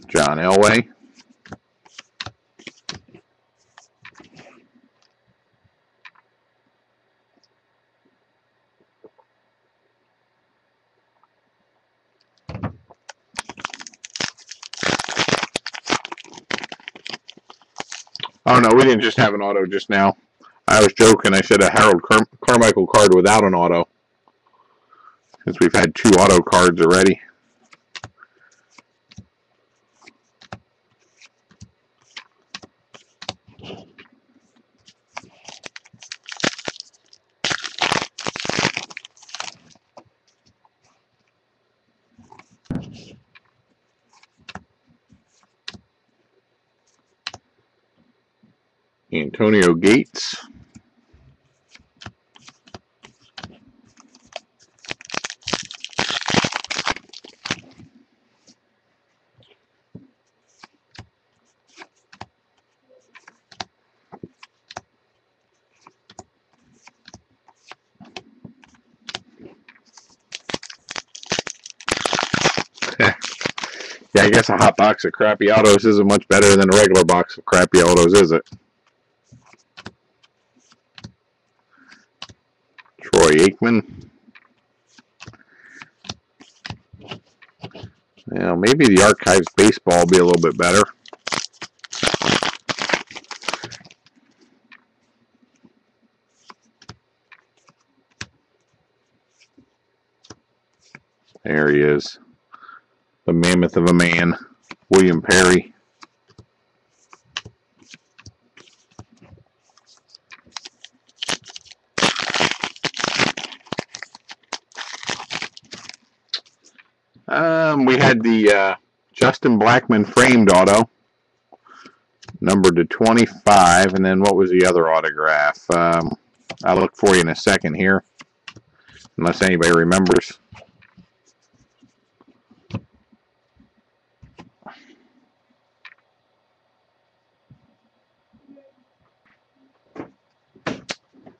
John Elway. Oh no, we didn't just have an auto just now. I was joking. I said a Harold Carmichael card without an auto, since we've had 2 auto cards already. Antonio Gates. Yeah, I guess a hot box of crappy autos isn't much better than a regular box of crappy autos, is it? Troy Aikman. Well, maybe the Archives baseball will be a little bit better. There he is. The mammoth of a man, William Perry. We had the Justin Blackmon framed auto, numbered to 25, and then what was the other autograph? I'll look for you in a second here, unless anybody remembers.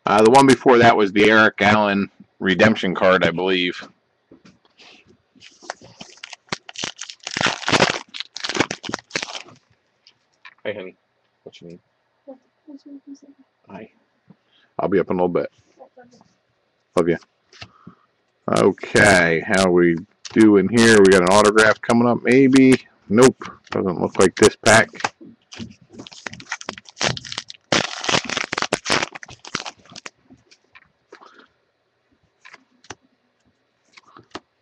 The one before that was the Eric Allen redemption card, I believe. Hey, honey. What you need? Hi. I'll be up in a little bit. Love you. Okay, how are we doing here? We got an autograph coming up, maybe? Nope. Doesn't look like this pack.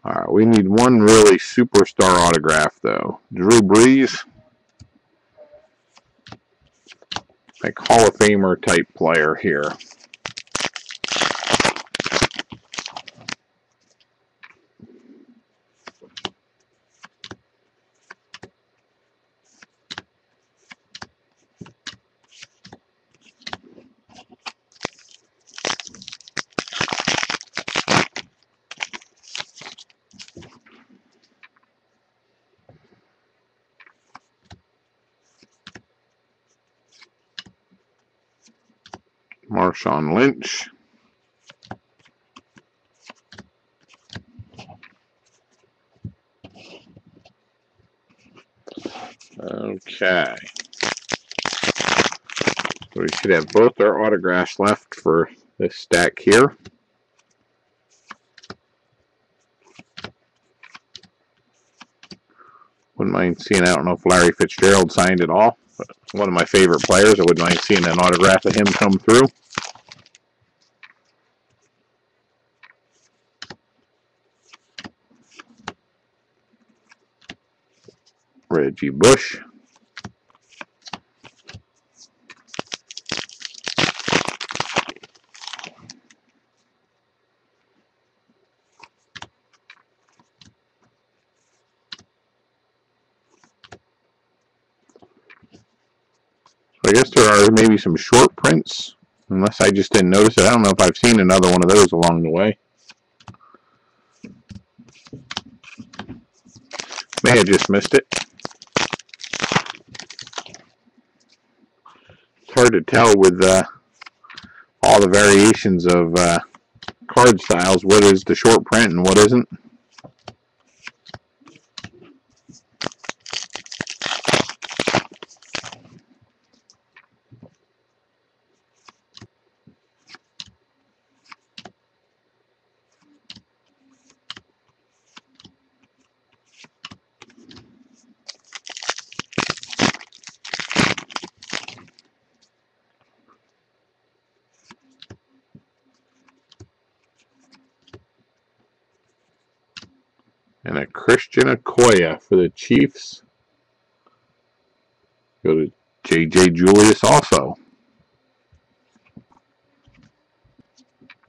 Alright, we need one really superstar autograph, though. Drew Brees. Like Hall of Famer type player here. Marshawn Lynch. Okay. So we should have both our autographs left for this stack here. Wouldn't mind seeing, I don't know if Larry Fitzgerald signed it all, but one of my favorite players. I wouldn't mind seeing an autograph of him come through. Reggie Bush. I guess there are maybe some short prints, unless I just didn't notice it. I don't know if I've seen another one of those along the way. May have just missed it. It's hard to tell with all the variations of card styles what is the short print and what isn't. And a Christian Okoye for the Chiefs. Go to J.J. Julius also.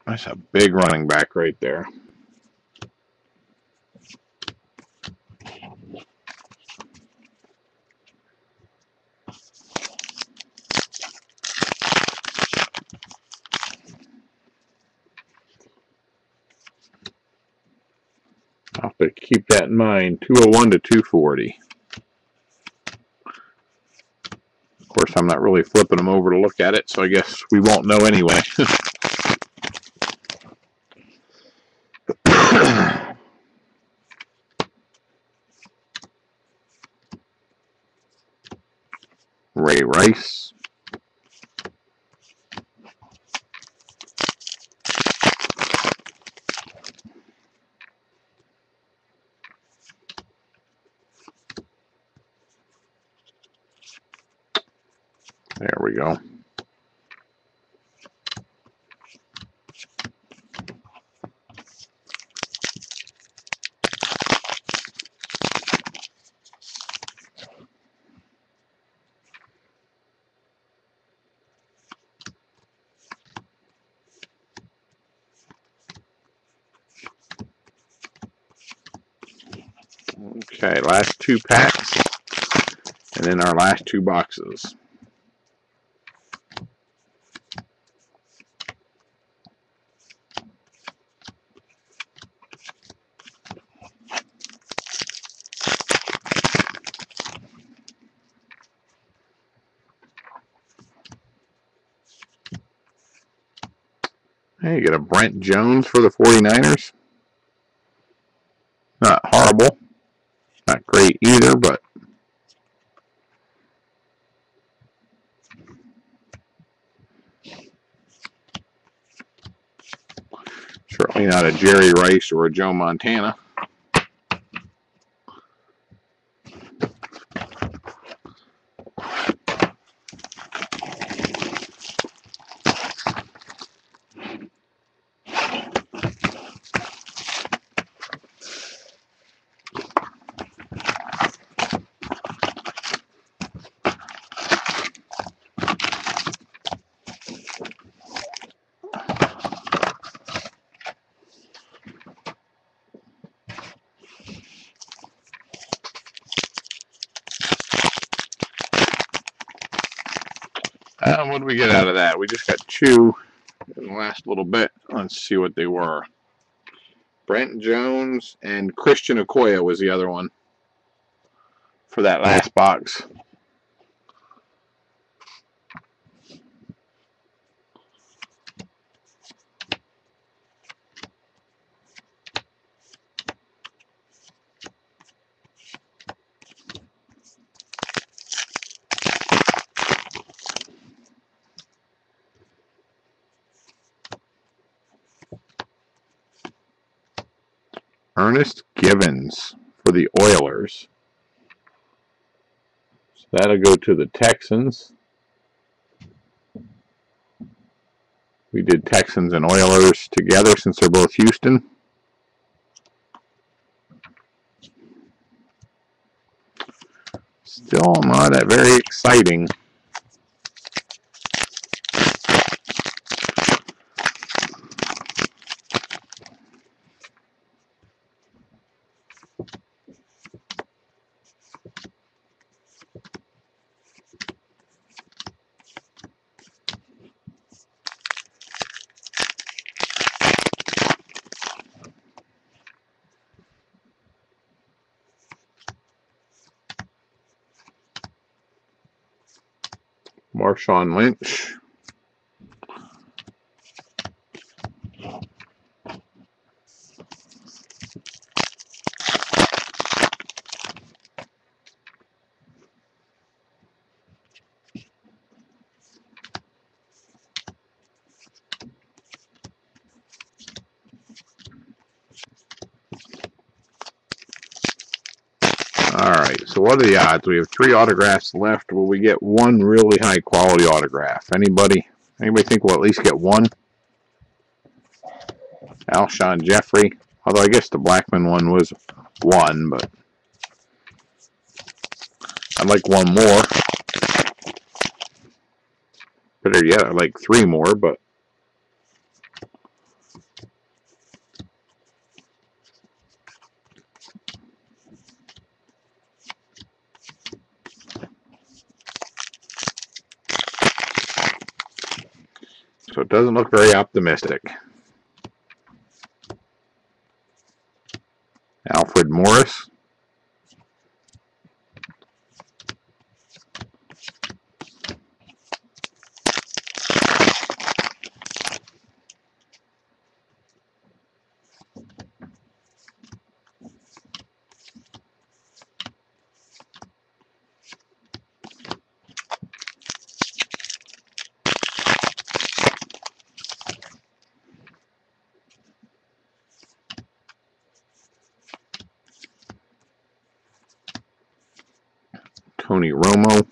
That's a big running back right there. I'll have to keep that in mind. 201 to 240. Of course, I'm not really flipping them over to look at it, so I guess we won't know anyway. Ray Rice. There we go. Okay, last two packs, and then our last two boxes. Hey, you get a Brent Jones for the 49ers. Not horrible. Not great either, but certainly not a Jerry Rice or a Joe Montana. What did we get out of that? We just got two in the last little bit. Let's see what they were. Brent Jones and Christian Okoye was the other one for that last box. Ernest Givens for the Oilers. So that'll go to the Texans. We did Texans and Oilers together since they're both Houston. Still not that very exciting. Marshawn Lynch. Alright, so what are the odds? We have 3 autographs left. Will we get one really high quality autograph? Anybody think we'll at least get one? Alshon Jeffrey. Although I guess the Blackman one was 1, but I'd like one more. Better yet, I'd like 3 more, but so it doesn't look very optimistic. Alfred Morris. Tony Romo.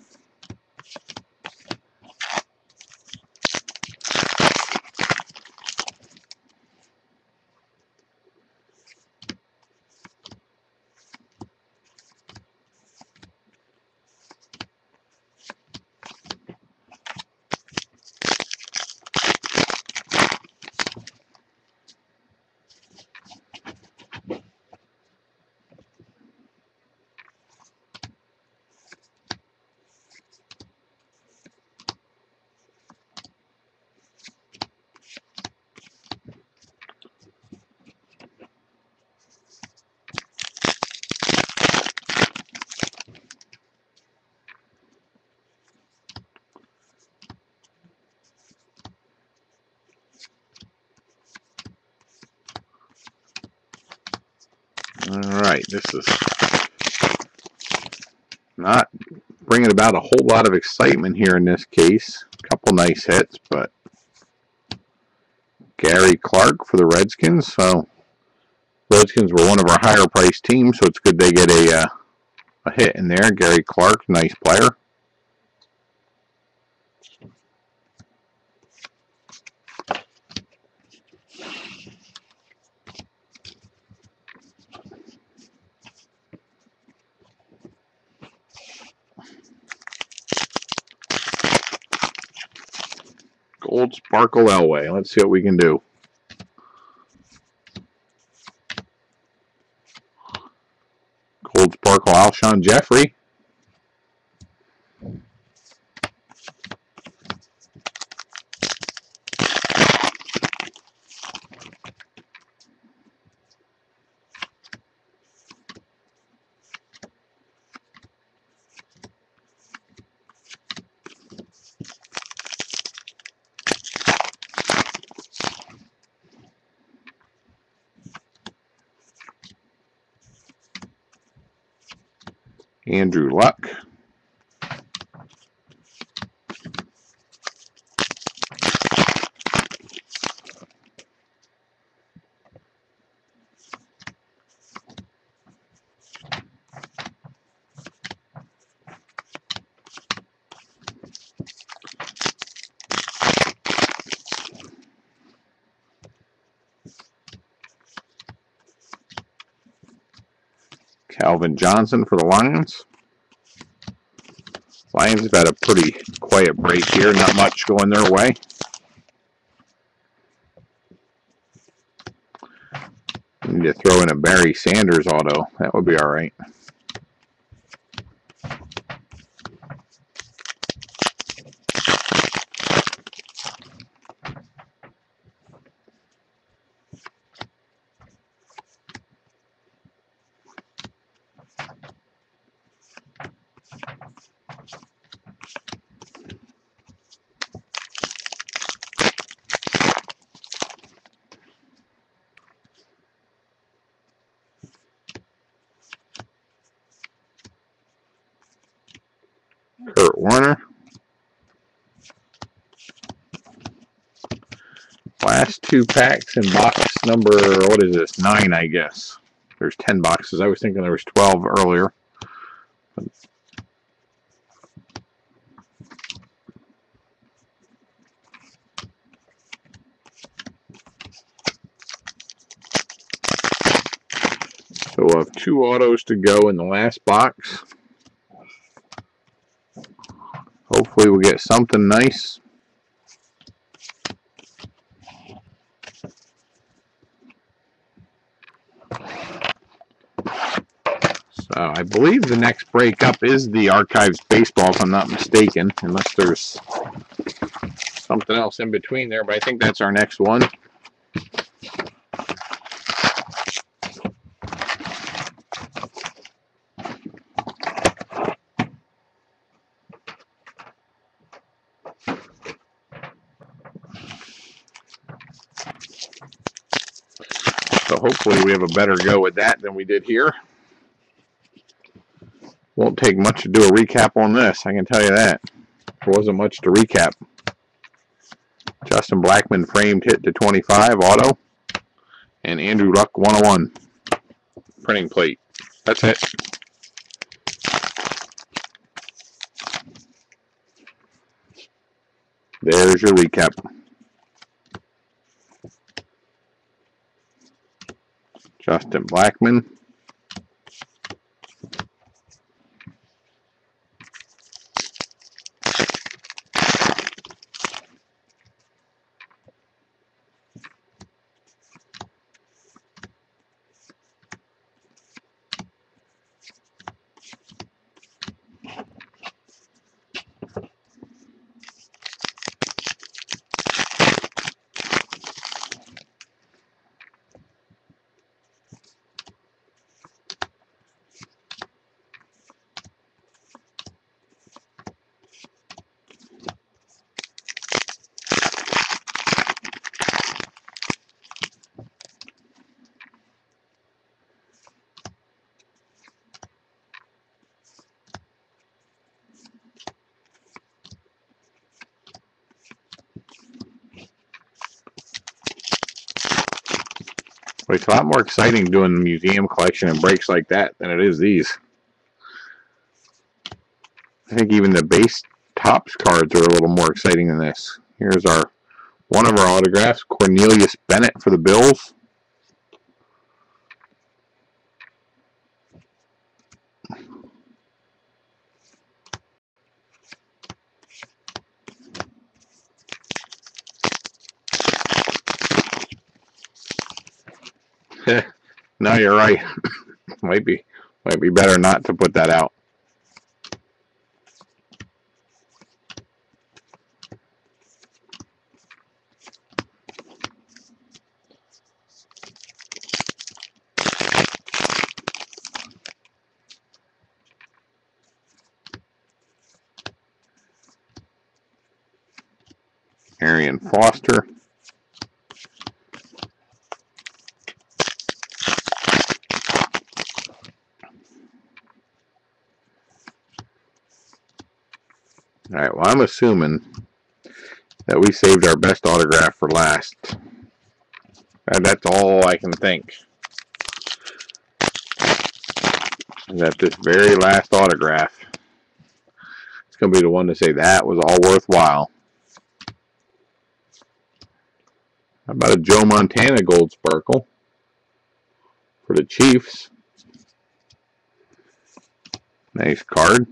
Alright, this is not bringing about a whole lot of excitement here in this case. A couple nice hits, but Gary Clark for the Redskins. So Redskins were one of our higher priced teams, so it's good they get a hit in there. Gary Clark, nice player. Gold Sparkle Elway. Let's see what we can do. Gold Sparkle Alshon Jeffrey. Andrew Luck. Calvin Johnson for the Lions. Lions have had a pretty quiet break here. Not much going their way. Need to throw in a Barry Sanders auto. That would be all right. Kurt Warner. Last 2 packs in box number, what is this, 9, I guess. There's 10 boxes. I was thinking there was 12 earlier. So we'll have 2 autos to go in the last box. Hopefully we'll get something nice. So I believe the next break up is the Archives Baseball, if I'm not mistaken, unless there's something else in between there, but I think that's our next one. So hopefully we have a better go with that than we did here. Won't take much to do a recap on this, I can tell you that. There wasn't much to recap. Justin Blackmon framed hit to 25 auto. And Andrew Luck 101 printing plate. That's it. There's your recap. Justin Blackmon. It's a lot more exciting doing the museum collection and breaks like that than it is these. I think even the base Topps cards are a little more exciting than this. Here's one of our autographs, Cornelius Bennett for the Bills. No, you're right. might be better not to put that out. Arian Foster. All right, well, I'm assuming that we saved our best autograph for last. That's all I can think. That this very last autograph is going to be the one to say that was all worthwhile. How about a Joe Montana Gold Sparkle for the Chiefs? Nice card.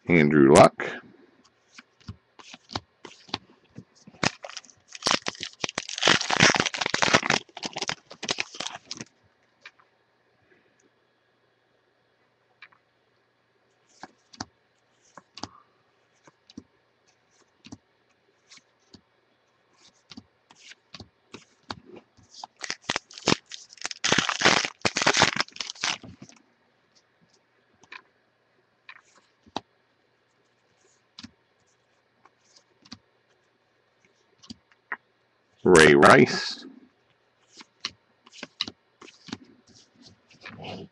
Andrew Luck. Ray Rice. Well,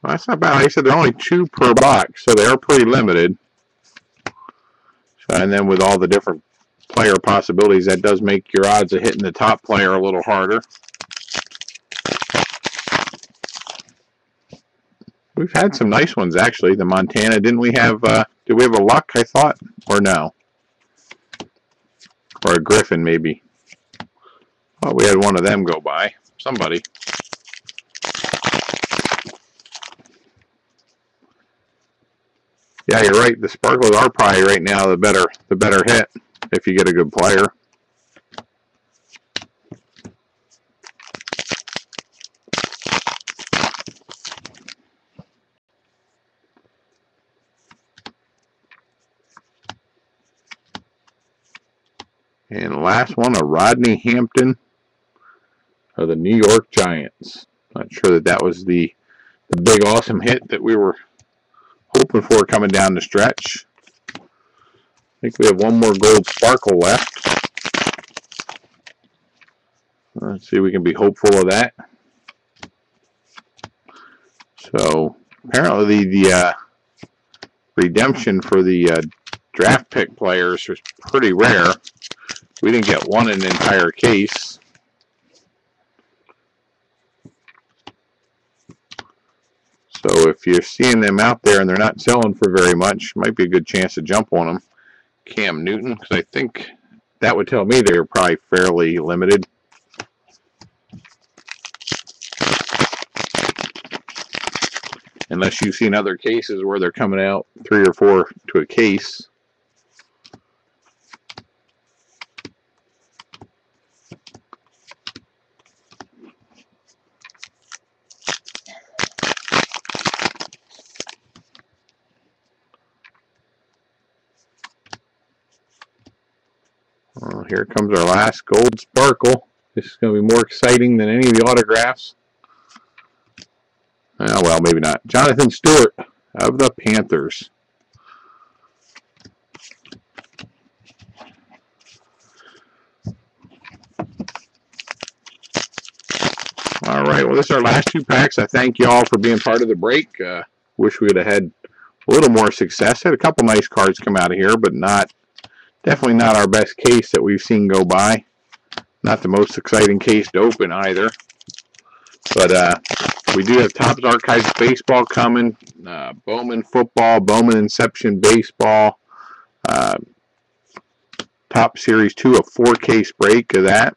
that's not bad. Like I said, they're only 2 per box, so they are pretty limited. And then with all the different player possibilities, that does make your odds of hitting the top player a little harder. We've had some nice ones, actually. The Montana, didn't we have, did we have a Luck, I thought? Or no? Or a Griffin, maybe. Oh, we had one of them go by. Somebody. Yeah, you're right. The Sparkles are probably right now the better hit if you get a good player. And the last one, a Rodney Hampton of the New York Giants. Not sure that was the big awesome hit that we were hoping for coming down the stretch. I think we have one more gold sparkle left. Let's see if we can be hopeful of that. So apparently the redemption for the draft pick players was pretty rare. We didn't get one in an entire case. So if you're seeing them out there and they're not selling for very much, might be a good chance to jump on them. Cam Newton, because I think that would tell me they're probably fairly limited. Unless you've seen other cases where they're coming out 3 or 4 to a case. Well, here comes our last gold sparkle. This is going to be more exciting than any of the autographs. Oh, well, maybe not. Jonathan Stewart of the Panthers. All right, well, this is our last 2 packs. I thank you all for being part of the break. Wish we would have had a little more success. Had a couple nice cards come out of here, but definitely not our best case that we've seen go by. Not the most exciting case to open either. But we do have Topps Archives Baseball coming, Bowman Football, Bowman Inception Baseball, Topps Series 2, a 4-case break of that.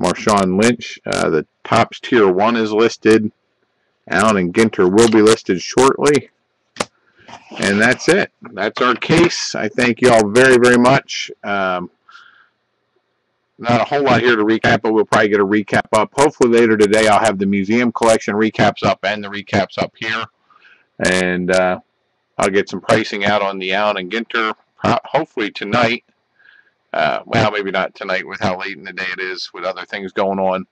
Marshawn Lynch, the Topps Tier 1 is listed. Allen and Ginter will be listed shortly. And that's it. That's our case. I thank you all very, very much. Not a whole lot here to recap, but we'll probably get a recap up. Hopefully later today I'll have the museum collection recaps up and the recaps up here. And I'll get some pricing out on the Allen and Ginter hopefully tonight. Well, maybe not tonight with how late in the day it is with other things going on.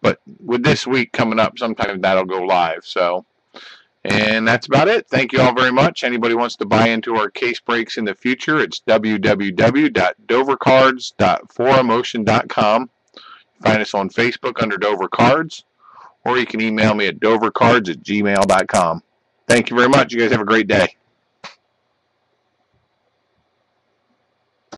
But with this week coming up, sometime that'll go live. So And that's about it. Thank you all very much. Anybody wants to buy into our case breaks in the future, it's www.dovercards.4emotion.com. Find us on Facebook under Dover Cards, or you can email me at dovercards@gmail.com. Thank you very much. You guys have a great day.